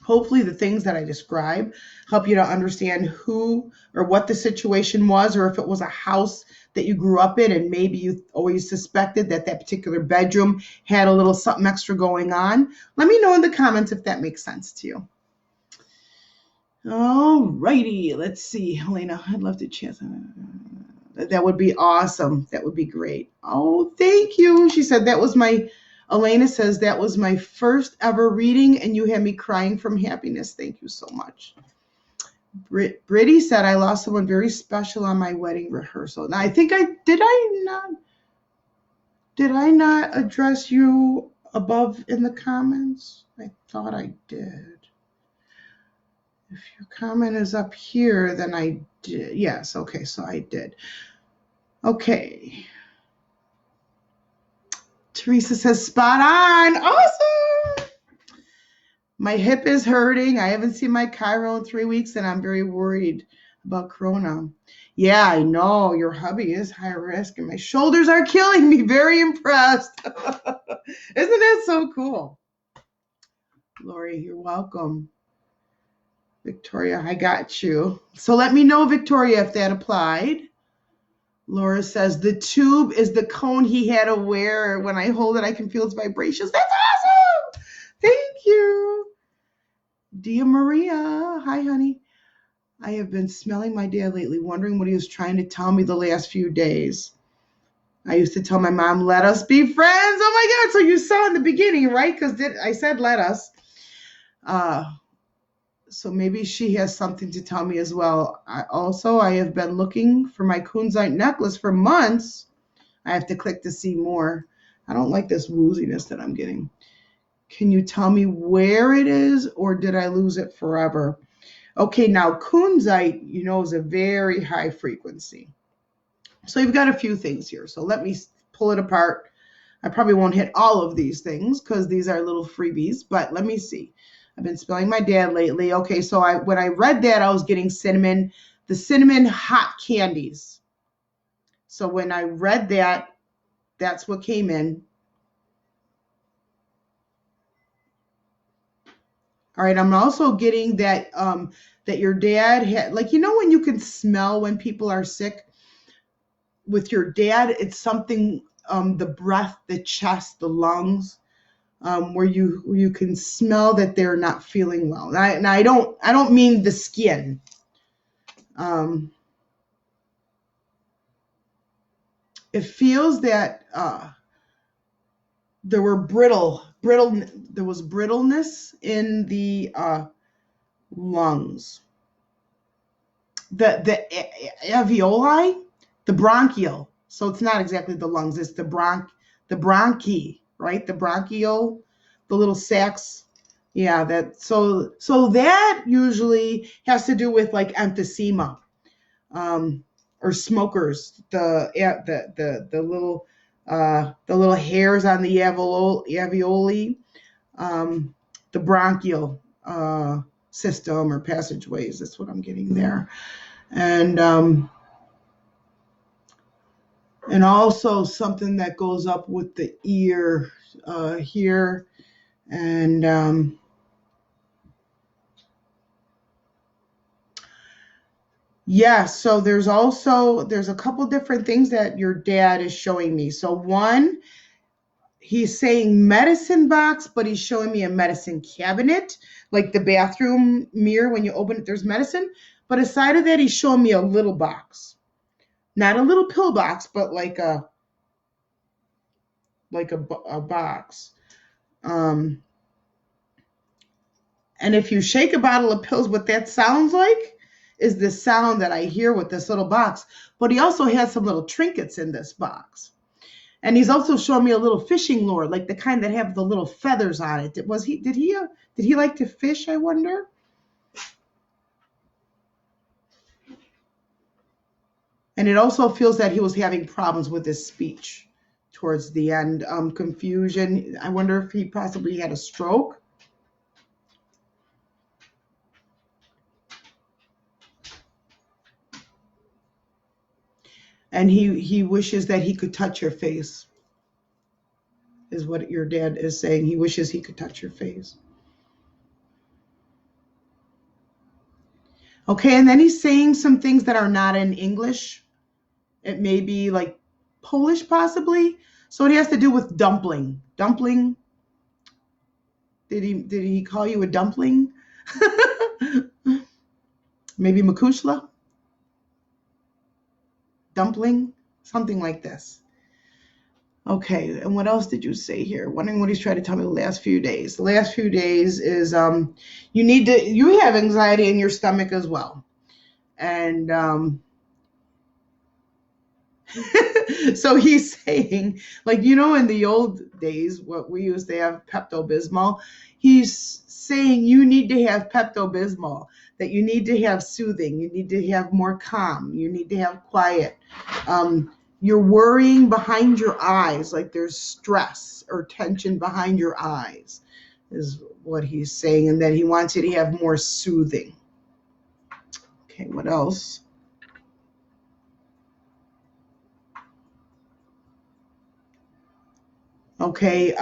Hopefully the things that I describe help you to understand who or what the situation was, or if it was a house that you grew up in and maybe you always suspected that particular bedroom had a little something extra going on. Let me know in the comments if that makes sense to you. All righty, let's see. Helena, I'd love to chat. That would be awesome. That would be great. Oh, thank you. She said Elena says that was my first ever reading, and you had me crying from happiness. Thank you so much. Brittany said I lost someone very special on my wedding rehearsal. Now, I think did I not address you above in the comments? I thought I did. If your comment is up here, then I did. Yes, okay, so I did. Okay. Teresa says, spot on. Awesome. My hip is hurting. I haven't seen my chiro in 3 weeks, and I'm very worried about corona. Yeah, I know. Your hubby is high risk, and my shoulders are killing me. Very impressed. Isn't that so cool? Lori, you're welcome. Victoria, I got you. So let me know, Victoria, if that applied. Laura says, the tube is the cone he had to wear. When I hold it, I can feel its vibrations. That's awesome. Thank you. Dia Maria. Hi, honey. I have been smelling my dad lately, wondering what he was trying to tell me the last few days. I used to tell my mom, let us be friends. Oh my God. So you saw in the beginning, right? Because I said, let us. So maybe she has something to tell me as well. I have been looking for my kunzite necklace for months. I have to click to see more. I don't like this wooziness that I'm getting. Can you tell me where it is, or did I lose it forever? Okay, now kunzite, is a very high frequency. So you've got a few things here. So let me pull it apart. I probably won't hit all of these things because these are little freebies, but let me see. I've been spelling my dad lately. Okay, so when I read that, I was getting the cinnamon hot candies. So when I read that, that's what came in. All right, I'm also getting that your dad had, like, when you can smell when people are sick. With your dad, it's something, the breath, the chest, the lungs, where you can smell that they're not feeling well. And I don't mean the skin. It feels that there was brittleness in the lungs. The alveoli, the bronchial. So it's not exactly the lungs, it's the bronchi, right? The bronchial, the little sacs. Yeah, so that usually has to do with like emphysema, or smokers. The little hairs on the alveoli, the bronchial system or passageways. That's what I'm getting there. And also something that goes up with the ear here. And so there's a couple different things that your dad is showing me. So one, he's saying medicine box, but he's showing me a medicine cabinet, like the bathroom mirror. When you open it, there's medicine. But aside of that, he's showing me a little box. Not a little pill box, but like a box. And if you shake a bottle of pills, what that sounds like is the sound that I hear with this little box. But he also has some little trinkets in this box. And he's also showing me a little fishing lure, like the kind that have the little feathers on it. Did he like to fish, I wonder? And it also feels that he was having problems with his speech towards the end. Confusion. I wonder if he possibly had a stroke. And he wishes that he could touch your face, is what your dad is saying. He wishes he could touch your face. Okay, and then he's saying some things that are not in English. It may be like Polish, possibly. So it has to do with dumpling. Dumpling. Did he call you a dumpling? Maybe makushla? Dumpling? Something like this. Okay, and what else did you say here? Wondering what he's trying to tell me the last few days. The last few days is you have anxiety in your stomach as well. And so he's saying, like, in the old days, what we used to have Pepto-Bismol, he's saying you need to have Pepto-Bismol, that you need to have soothing, you need to have more calm, you need to have quiet. You're worrying behind your eyes, like there's stress or tension behind your eyes, is what he's saying, and that he wants you to have more soothing. Okay, what else? Okay,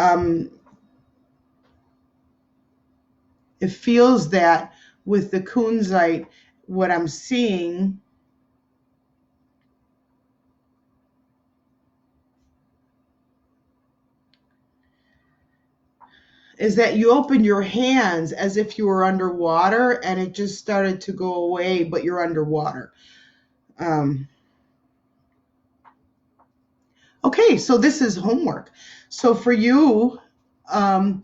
it feels that with the kunzite, what I'm seeing is that you opened your hands as if you were underwater and it just started to go away, but you're underwater. Okay, so this is homework. So for you, um,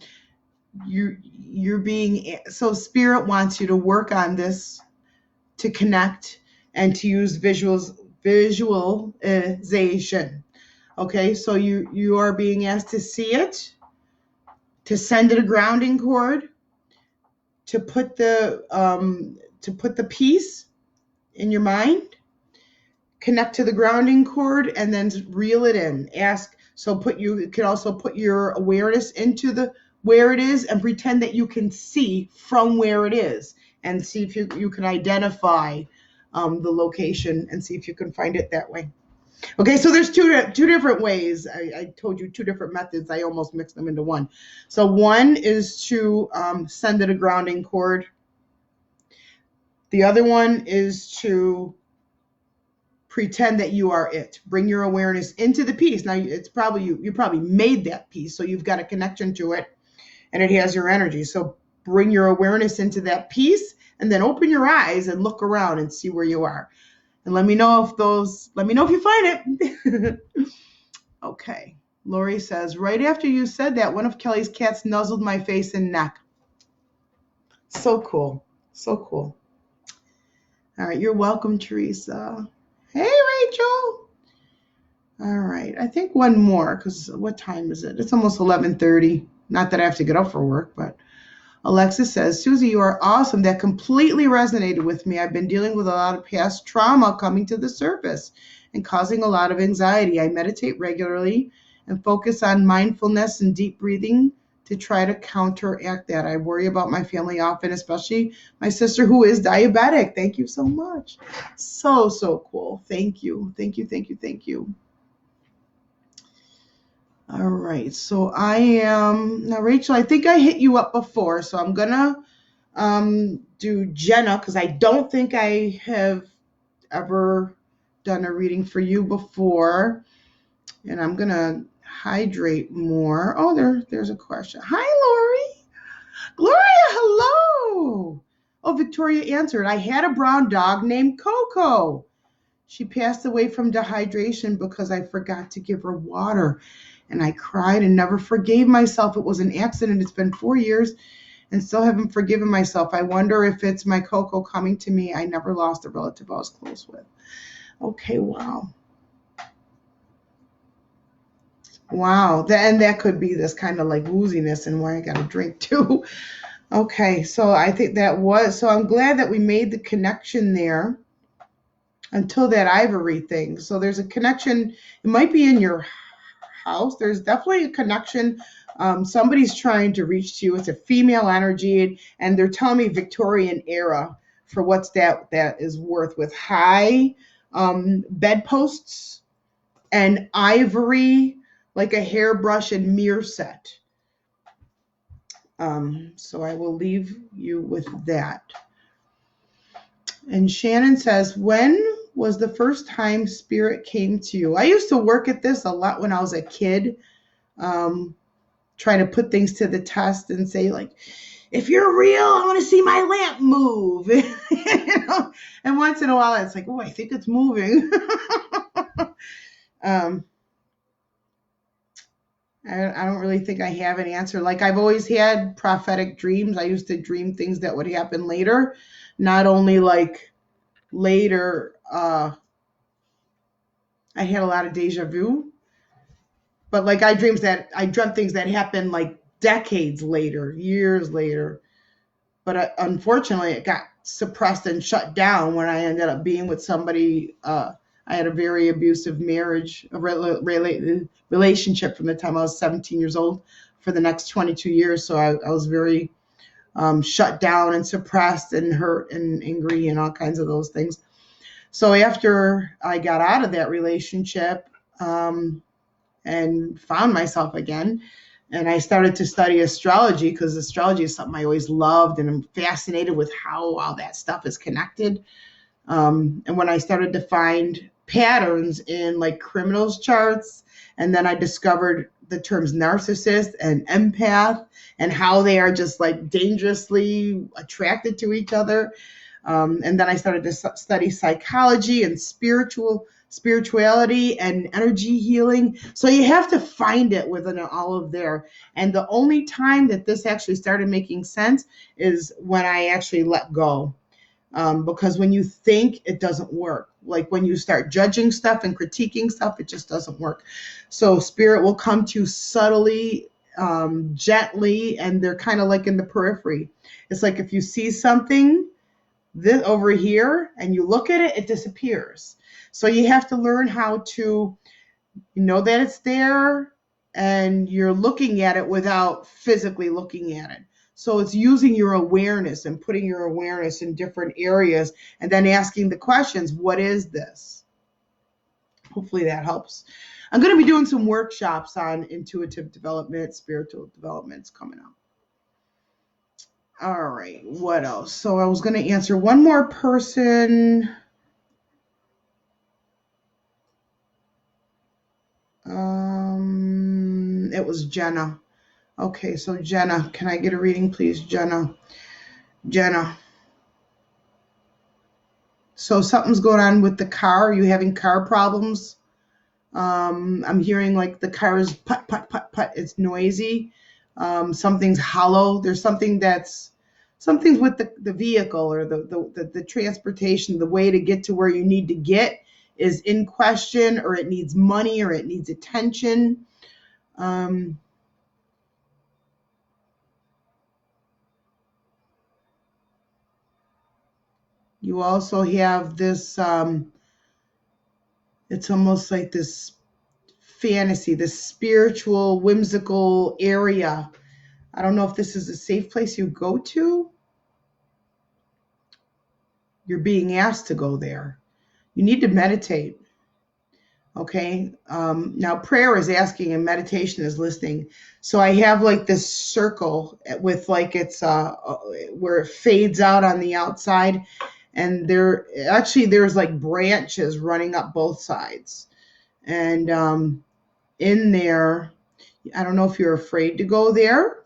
you're being, so Spirit wants you to work on this, to connect and to use visualization. Okay, so you are being asked to see it, to send it a grounding cord, to put the piece in your mind, connect to the grounding cord, and then reel it in. Ask, so you can also put your awareness into the where it is and pretend that you can see from where it is, and see if you can identify the location, and see if you can find it that way. Okay, so there's two different ways. I told you two different methods. I almost mixed them into one. So one is to send it a grounding cord. The other one is to pretend that you are it. Bring your awareness into the piece. Now it's probably you probably made that piece, so you've got a connection to it, and it has your energy. So bring your awareness into that piece, and then open your eyes and look around and see where you are. And let me know if you find it. Okay. Lori says, right after you said that, one of Kelly's cats nuzzled my face and neck. So cool. So cool. All right. You're welcome, Teresa. Hey, Rachel. All right. I think one more, because what time is it? It's almost 11:30. Not that I have to get up for work, but Alexis says, Suzy, you are awesome. That completely resonated with me. I've been dealing with a lot of past trauma coming to the surface and causing a lot of anxiety. I meditate regularly and focus on mindfulness and deep breathing to try to counteract that. I worry about my family often, especially my sister who is diabetic. Thank you so much. So, so cool. Thank you. Thank you, thank you, thank you. All right. So I am, now Rachel, I think I hit you up before, so I'm going to do Jenna, because I don't think I have ever done a reading for you before. And I'm going to hydrate more. Oh, there's a question. Hi, Lori. Gloria, hello. Oh, Victoria answered. I had a brown dog named Coco. She passed away from dehydration because I forgot to give her water. And I cried and never forgave myself. It was an accident. It's been 4 years and still haven't forgiven myself. I wonder if it's my Coco coming to me. I never lost a relative I was close with. Okay, wow. Wow, and that could be this kind of like wooziness and why I got a drink too. Okay, so I think so I'm glad that we made the connection there until that ivory thing. So there's a connection. It might be in your house. There's definitely a connection. Somebody's trying to reach to you. It's a female energy, and they're telling me Victorian era for what's that is worth, with high bedposts and ivory, like a hairbrush and mirror set. So I will leave you with that. And Shannon says, when was the first time Spirit came to you? I used to work at this a lot when I was a kid, trying to put things to the test and say, like, if you're real, I want to see my lamp move. You know? And once in a while, it's like, oh, I think it's moving. I don't really think I have an answer. Like, I've always had prophetic dreams. I used to dream things that would happen later, not only like later. I had a lot of deja vu, but like I dreamt things that happened like decades later, years later. But unfortunately, it got suppressed and shut down when I ended up being with somebody. I had a very abusive marriage, a relationship from the time I was 17 years old for the next 22 years. So I was very shut down and suppressed and hurt and angry and all kinds of those things. So after I got out of that relationship and found myself again, and I started to study astrology, because astrology is something I always loved, and I'm fascinated with how all that stuff is connected. And when I started to find patterns in like criminals charts, and then I discovered the terms narcissist and empath and how they are just like dangerously attracted to each other. And then I started to study psychology and spirituality and energy healing. So you have to find it within all of there. And the only time that this actually started making sense is when I actually let go. Because when you think, it doesn't work. Like when you start judging stuff and critiquing stuff, it just doesn't work. So spirit will come to you subtly, gently, and they're kind of like in the periphery. It's like if you see something this over here and you look at it, it disappears. So you have to learn how to know that it's there and you're looking at it without physically looking at it. So it's using your awareness and putting your awareness in different areas and then asking the questions, what is this? Hopefully that helps. I'm going to be doing some workshops on intuitive development, spiritual developments coming up. All right, what else? So I was going to answer one more person. It was Jenna. Okay, so Jenna, can I get a reading, please? Jenna. So something's going on with the car. Are you having car problems? I'm hearing like the car is put, put, put, put. It's noisy. Something's hollow. There's something's with the vehicle or the transportation, the way to get to where you need to get is in question, or it needs money, or it needs attention. You also have this, it's almost like this fantasy, this spiritual, whimsical area. I don't know if this is a safe place you go to. You're being asked to go there. You need to meditate. Okay. Now prayer is asking and meditation is listening. So I have like this circle with like it's where it fades out on the outside, and there's like branches running up both sides. And in there, I don't know if you're afraid to go there,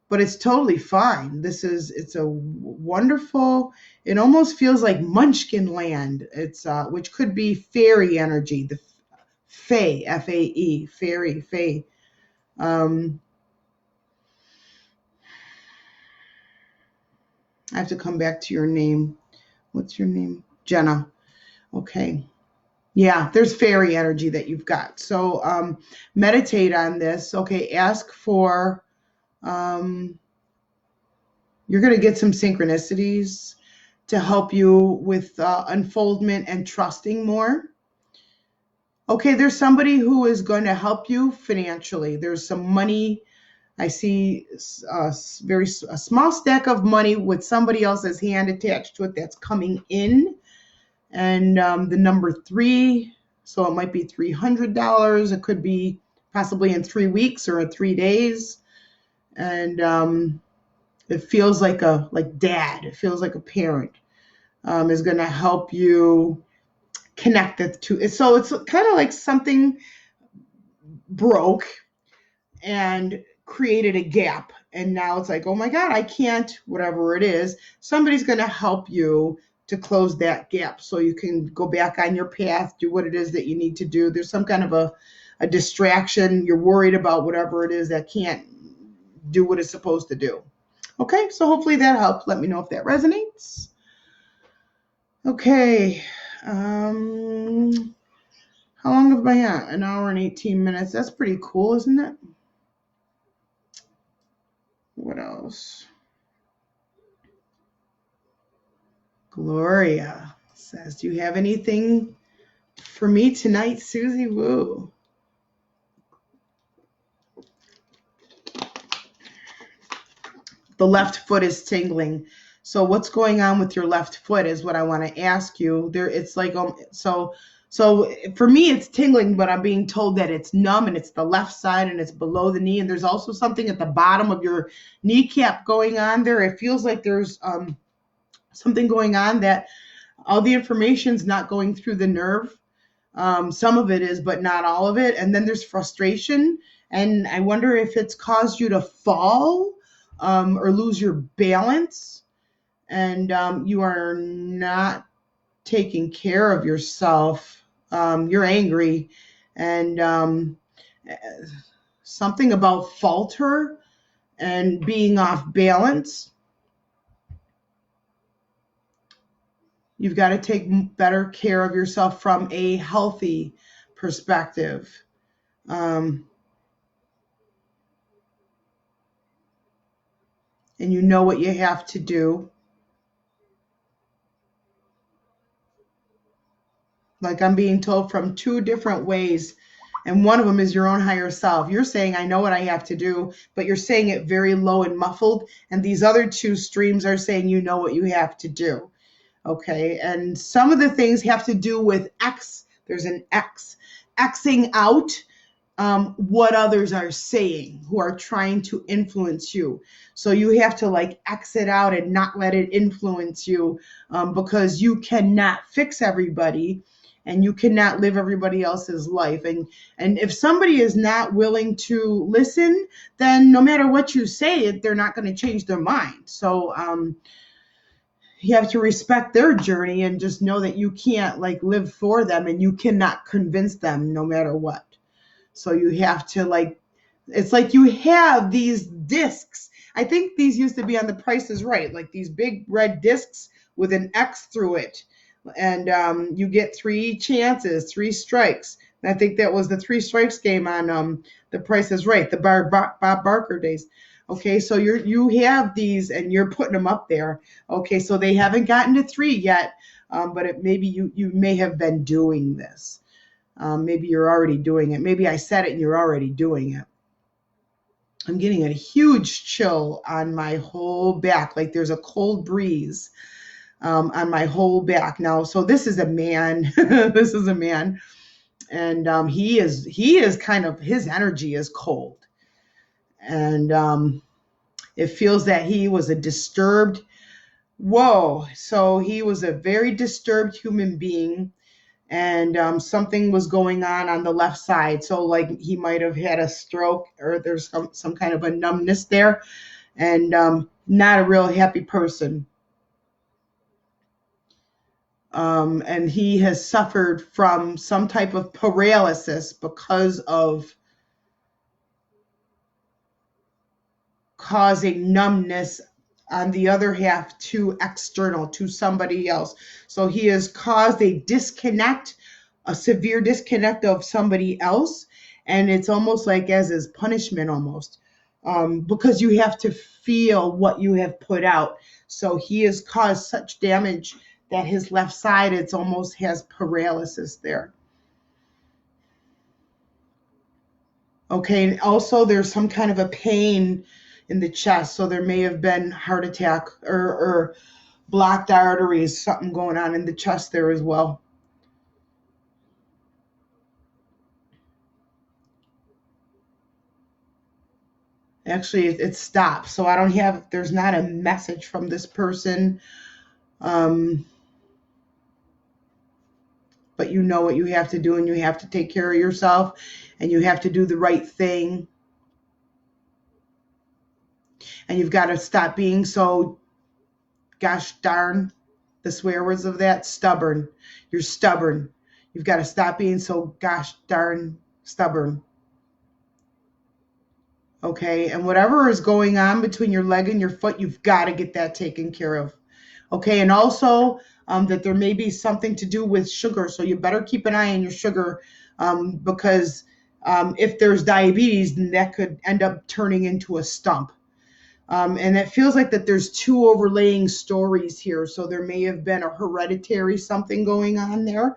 but it's totally fine. It's a wonderful, it almost feels like Munchkin land. It's which could be fairy energy, the Fae, F-A-E, fairy, Fae. I have to come back to your name. What's your name? Jenna. Okay. Yeah, there's fairy energy that you've got. So meditate on this. Okay, ask for, you're going to get some synchronicities to help you with unfoldment and trusting more. Okay, there's somebody who is going to help you financially. There's some money. I see a small stack of money with somebody else's hand attached to it that's coming in. And the number 3, so it might be $300. It could be possibly in 3 weeks or in 3 days. And it feels like dad. It feels like a parent is going to help you connect the two. So it's kind of like something broke and created a gap. And now it's like, oh my God, I can't, whatever it is, somebody's going to help you to close that gap so you can go back on your path, do what it is that you need to do. There's some kind of a distraction. You're worried about whatever it is that can't do what it's supposed to do. Okay, so hopefully that helped. Let me know if that resonates. Okay. How long have I had? An hour and 18 minutes. That's pretty cool, isn't it? What else? Gloria says, do you have anything for me tonight, Suzy Woo? The left foot is tingling. So what's going on with your left foot is what I want to ask you. It's like, so for me, it's tingling, but I'm being told that it's numb and it's the left side and it's below the knee. And there's also something at the bottom of your kneecap going on there. It feels like there's something going on that all the information's not going through the nerve. Some of it is, but not all of it. And then there's frustration. And I wonder if it's caused you to fall or lose your balance. and you are not taking care of yourself. You're angry, and something about falter and being off balance. You've got to take better care of yourself from a healthy perspective. And you know what you have to do. Like I'm being told from two different ways. And one of them is your own higher self. You're saying, I know what I have to do, but you're saying it very low and muffled. And these other two streams are saying, you know what you have to do. Okay. And some of the things have to do with X. There's an X, Xing out what others are saying who are trying to influence you. So you have to like exit out and not let it influence you, because you cannot fix everybody and you cannot live everybody else's life. And if somebody is not willing to listen, then no matter what you say, they're not going to change their mind. So you have to respect their journey and just know that you can't like live for them and you cannot convince them no matter what. So you have to like, it's like you have these discs. I think these used to be on The Price is Right, like these big red discs with an X through it. And you get 3 chances, 3 strikes. And I think that was the 3 strikes game on The Price is Right, the Bob Barker days. Okay, so you have these and you're putting them up there. Okay, so they haven't gotten to 3 yet, but maybe you may have been doing this. Maybe you're already doing it. Maybe I said it and you're already doing it. I'm getting a huge chill on my whole back, like there's a cold breeze on my whole back now. So this is a man. This is a man, and he is kind of, his energy is cold, and it feels that he was a disturbed. Whoa! So he was a very disturbed human being. And something was going on the left side. So like he might have had a stroke or there's some kind of a numbness there, and not a real happy person. And he has suffered from some type of paralysis because of causing numbness on the other half to external, to somebody else. So he has caused a disconnect, a severe disconnect of somebody else. And it's almost like as his punishment almost, because you have to feel what you have put out. So he has caused such damage that his left side, it's almost has paralysis there. Okay, and also there's some kind of a pain in the chest. So there may have been heart attack or blocked arteries, something going on in the chest there as well. Actually, it stopped. So I don't have, there's not a message from this person. Um, but you know what you have to do, and you have to take care of yourself, and you have to do the right thing. And you've got to stop being so, gosh darn, the swear words of that, stubborn. You're stubborn. You've got to stop being so gosh darn stubborn. Okay, and whatever is going on between your leg and your foot, you've got to get that taken care of. Okay, and also that there may be something to do with sugar, so you better keep an eye on your sugar, because if there's diabetes, then that could end up turning into a stump. And it feels like that there's 2 overlaying stories here, so there may have been a hereditary something going on there.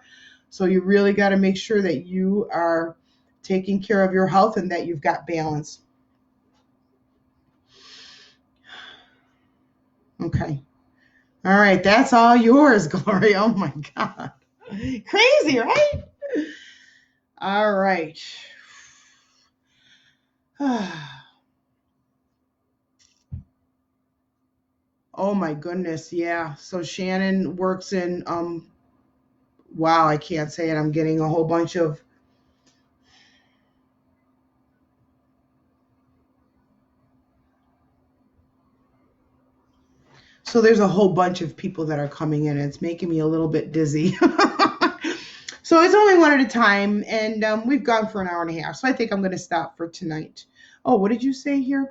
So you really got to make sure that you are taking care of your health and that you've got balance. Okay. All right. That's all yours, Gloria. Oh my God. Crazy, right? All right. Oh my goodness. Yeah. So Shannon works in, wow, I can't say it. I'm getting a whole bunch of, So there's a whole bunch of people that are coming in. It's making me a little bit dizzy. So it's only one at a time, and we've gone for an hour and a half. So I think I'm going to stop for tonight. Oh, what did you say here?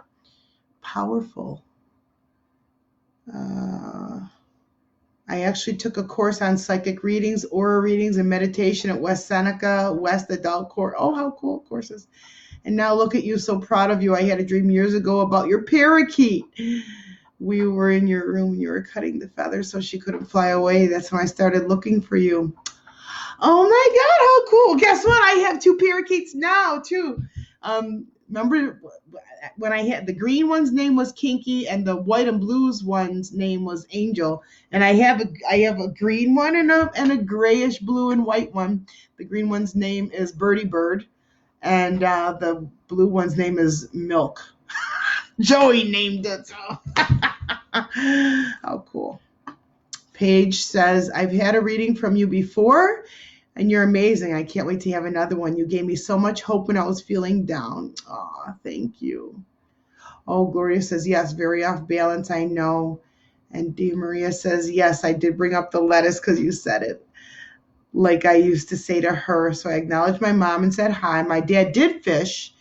Powerful. I actually took a course on psychic readings, aura readings, and meditation at West Seneca, West Adult Course. Oh, how cool courses. And now look at you, so proud of you. I had a dream years ago about your parakeet. We were in your room and you were cutting the feathers so she couldn't fly away. That's when I started looking for you. Oh my God, how cool. Guess what? I have 2 parakeets now, too. Remember when I had the green one's name was Kinky and the white and blues one's name was Angel. And I have a green one and a grayish blue and white one. The green one's name is Birdie Bird. And the blue one's name is Milk. Joey named it. So. How cool. Paige says, I've had a reading from you before, and you're amazing. I can't wait to have another one. You gave me so much hope when I was feeling down. Aw, thank you. Oh, Gloria says, yes, very off balance, I know. And Dee Maria says, yes, I did bring up the lettuce because you said it. Like I used to say to her. So I acknowledged my mom and said hi. My dad did fish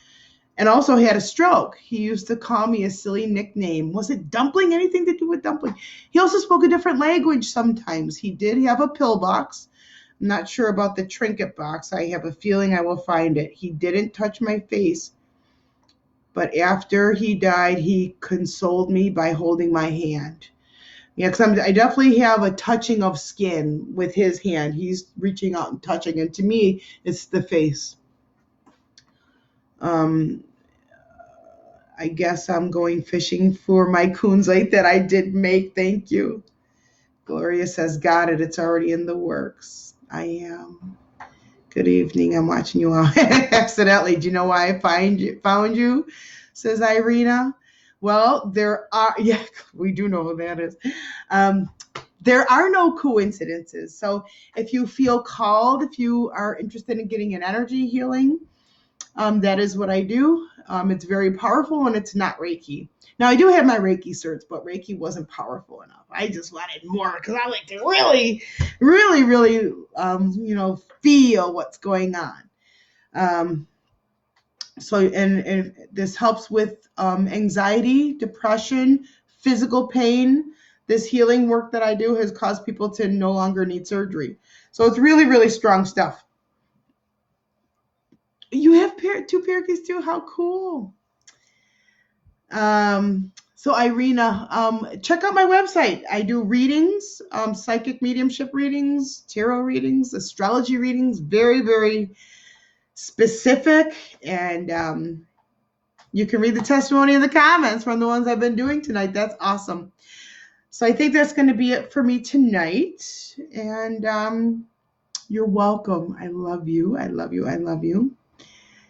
and also had a stroke. He used to call me a silly nickname. Was it dumpling? Anything to do with dumpling? He also spoke a different language sometimes. He did have a pill box. I'm not sure about the trinket box. I have a feeling I will find it. He didn't touch my face. But after he died, he consoled me by holding my hand. Yeah, because I definitely have a touching of skin with his hand. He's reaching out and touching. And to me, it's the face. I guess I'm going fishing for my kunzite that I did make. Thank you. Gloria says, got it. It's already in the works. I am. Good evening. I'm watching you all accidentally. Do you know why I found you? Says Irina. Well, we do know who that is. There are no coincidences. So if you feel called, if you are interested in getting an energy healing, that is what I do. It's very powerful and it's not Reiki. Now, I do have my Reiki certs, but Reiki wasn't powerful enough. I just wanted more because I like to really, really, really, feel what's going on. And this helps with anxiety, depression, physical pain. This healing work that I do has caused people to no longer need surgery. So it's really, really strong stuff. You have 2 parakeets too? How cool. So Irina, check out my website. I do readings, psychic mediumship readings, tarot readings, astrology readings, very, very specific. And you can read the testimony in the comments from the ones I've been doing tonight. That's awesome. So I think that's going to be it for me tonight. And you're welcome. I love you. I love you. I love you.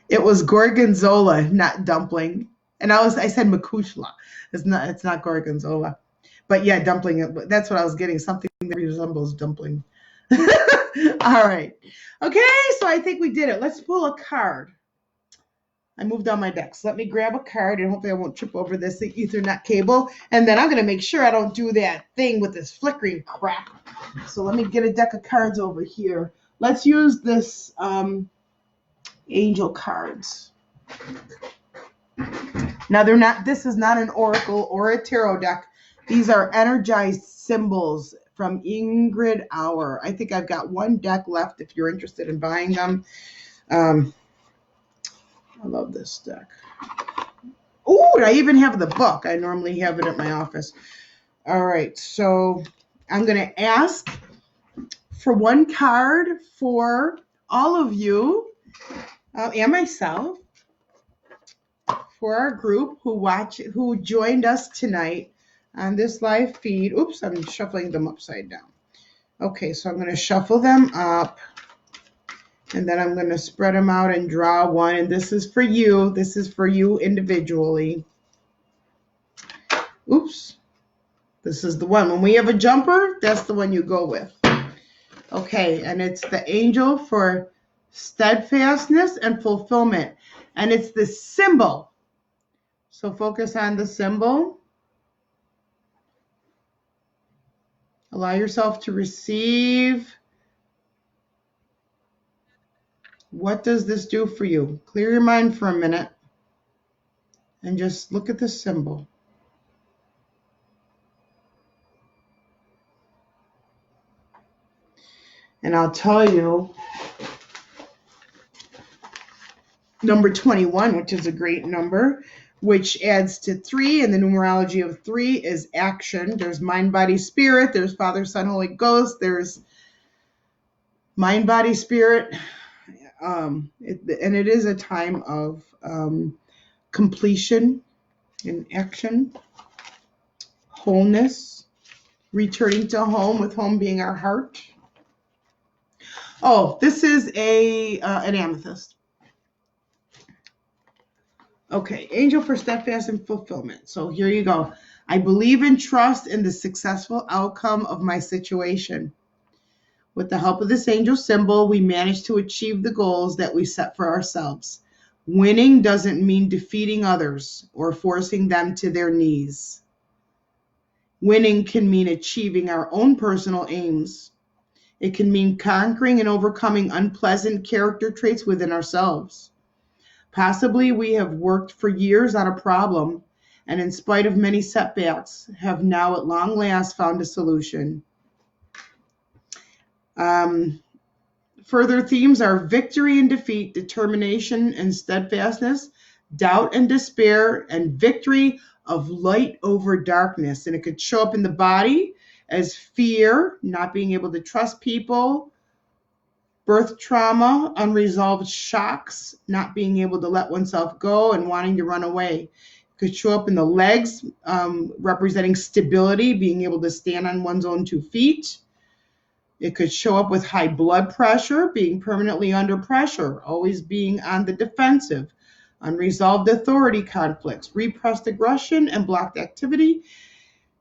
It was gorgonzola, not dumpling. And I said makushla. It's not gorgonzola. But yeah, dumpling. That's what I was getting. Something that resembles dumpling. All right. Okay, so I think we did it. Let's pull a card. I moved on my deck. So let me grab a card and hopefully I won't trip over this Ethernet cable. And then I'm going to make sure I don't do that thing with this flickering crap. So let me get a deck of cards over here. Let's use this angel cards. Now this is not an oracle or a tarot deck. These are energized symbols from Ingrid Hour. I think I've got one deck left if you're interested in buying them. I love this deck. Oh, I even have the book. I normally have it at my office. All right, so I'm going to ask for one card for all of you and myself for our group who joined us tonight on this live feed. Oops, I'm shuffling them upside down. Okay, so I'm going to shuffle them up. And then I'm going to spread them out and draw one. And this is for you. This is for you individually. Oops. This is the one. When we have a jumper, that's the one you go with. Okay. And it's the angel for steadfastness and fulfillment. And it's the symbol. So focus on the symbol. Allow yourself to receive. What does this do for you? Clear your mind for a minute and just look at the symbol. And I'll tell you, number 21, which is a great number, which adds to 3, and the numerology of 3 is action. There's mind, body, spirit. There's Father, Son, Holy Ghost. There's mind, body, spirit. And it is a time of completion and action, wholeness, returning to home, with home being our heart. Oh, this is an amethyst. Okay, angel for steadfast and fulfillment. So here you go. I believe and trust in the successful outcome of my situation. With the help of this angel symbol, we manage to achieve the goals that we set for ourselves. Winning doesn't mean defeating others or forcing them to their knees. Winning can mean achieving our own personal aims. It can mean conquering and overcoming unpleasant character traits within ourselves. Possibly we have worked for years on a problem, and in spite of many setbacks, have now at long last found a solution. Further themes are victory and defeat, determination and steadfastness, doubt and despair, and victory of light over darkness. And it could show up in the body as fear, not being able to trust people, birth trauma, unresolved shocks, not being able to let oneself go and wanting to run away. It could show up in the legs, representing stability, being able to stand on one's own 2 feet. It could show up with high blood pressure, being permanently under pressure, always being on the defensive, unresolved authority conflicts, repressed aggression, and blocked activity.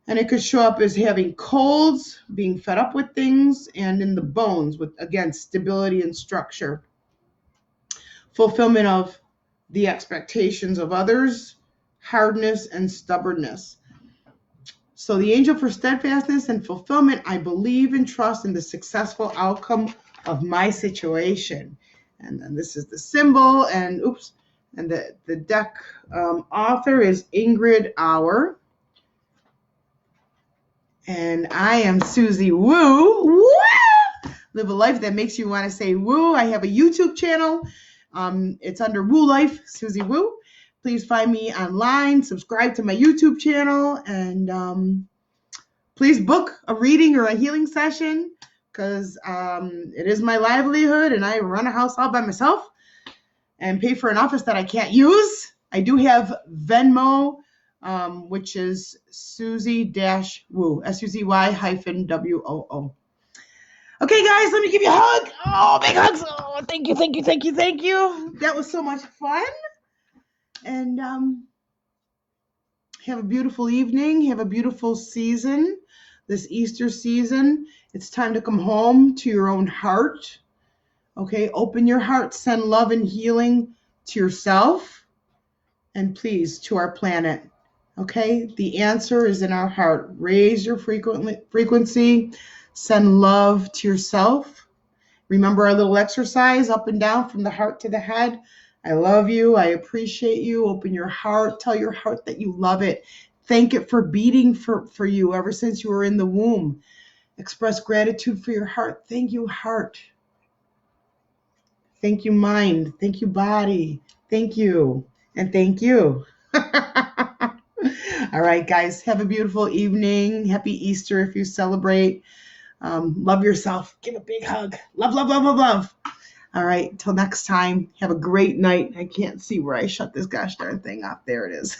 And it could show up as having colds, being fed up with things, and in the bones with, again, stability and structure. Fulfillment of the expectations of others, hardness, and stubbornness. So the angel for steadfastness and fulfillment, I believe and trust in the successful outcome of my situation. And then this is the symbol, and the deck author is Ingrid Auer. And I am Suzy Woo. Woo! Live a life that makes you want to say woo. I have a YouTube channel. It's under Woo Life, Suzy Woo. Please find me online, subscribe to my YouTube channel, and please book a reading or a healing session, because it is my livelihood, and I run a house all by myself and pay for an office that I can't use. I do have Venmo, which is Suzy-Woo, SUZY-WOO. Okay, guys, let me give you a hug. Oh, big hugs. Oh, thank you, thank you, thank you, thank you. That was so much fun. And have a beautiful evening. Have a beautiful season, this Easter season. It's time to come home to your own heart. Okay, open your heart. Send love and healing to yourself and please to our planet. Okay, the answer is in our heart. Raise your frequency. Send love to yourself. Remember our little exercise up and down from the heart to the head. I love you. I appreciate you. Open your heart. Tell your heart that you love it. Thank it for beating for you ever since you were in the womb. Express gratitude for your heart. Thank you, heart. Thank you, mind. Thank you, body. Thank you. And thank you. All right, guys. Have a beautiful evening. Happy Easter if you celebrate. Love yourself. Give a big hug. Love, love, love, love, love. All right, till next time, have a great night. I can't see where I shut this gosh darn thing off. There it is.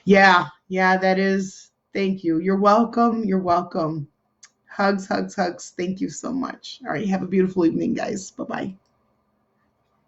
Yeah, that is. Thank you. You're welcome. You're welcome. Hugs, hugs, hugs. Thank you so much. All right, have a beautiful evening, guys. Bye-bye.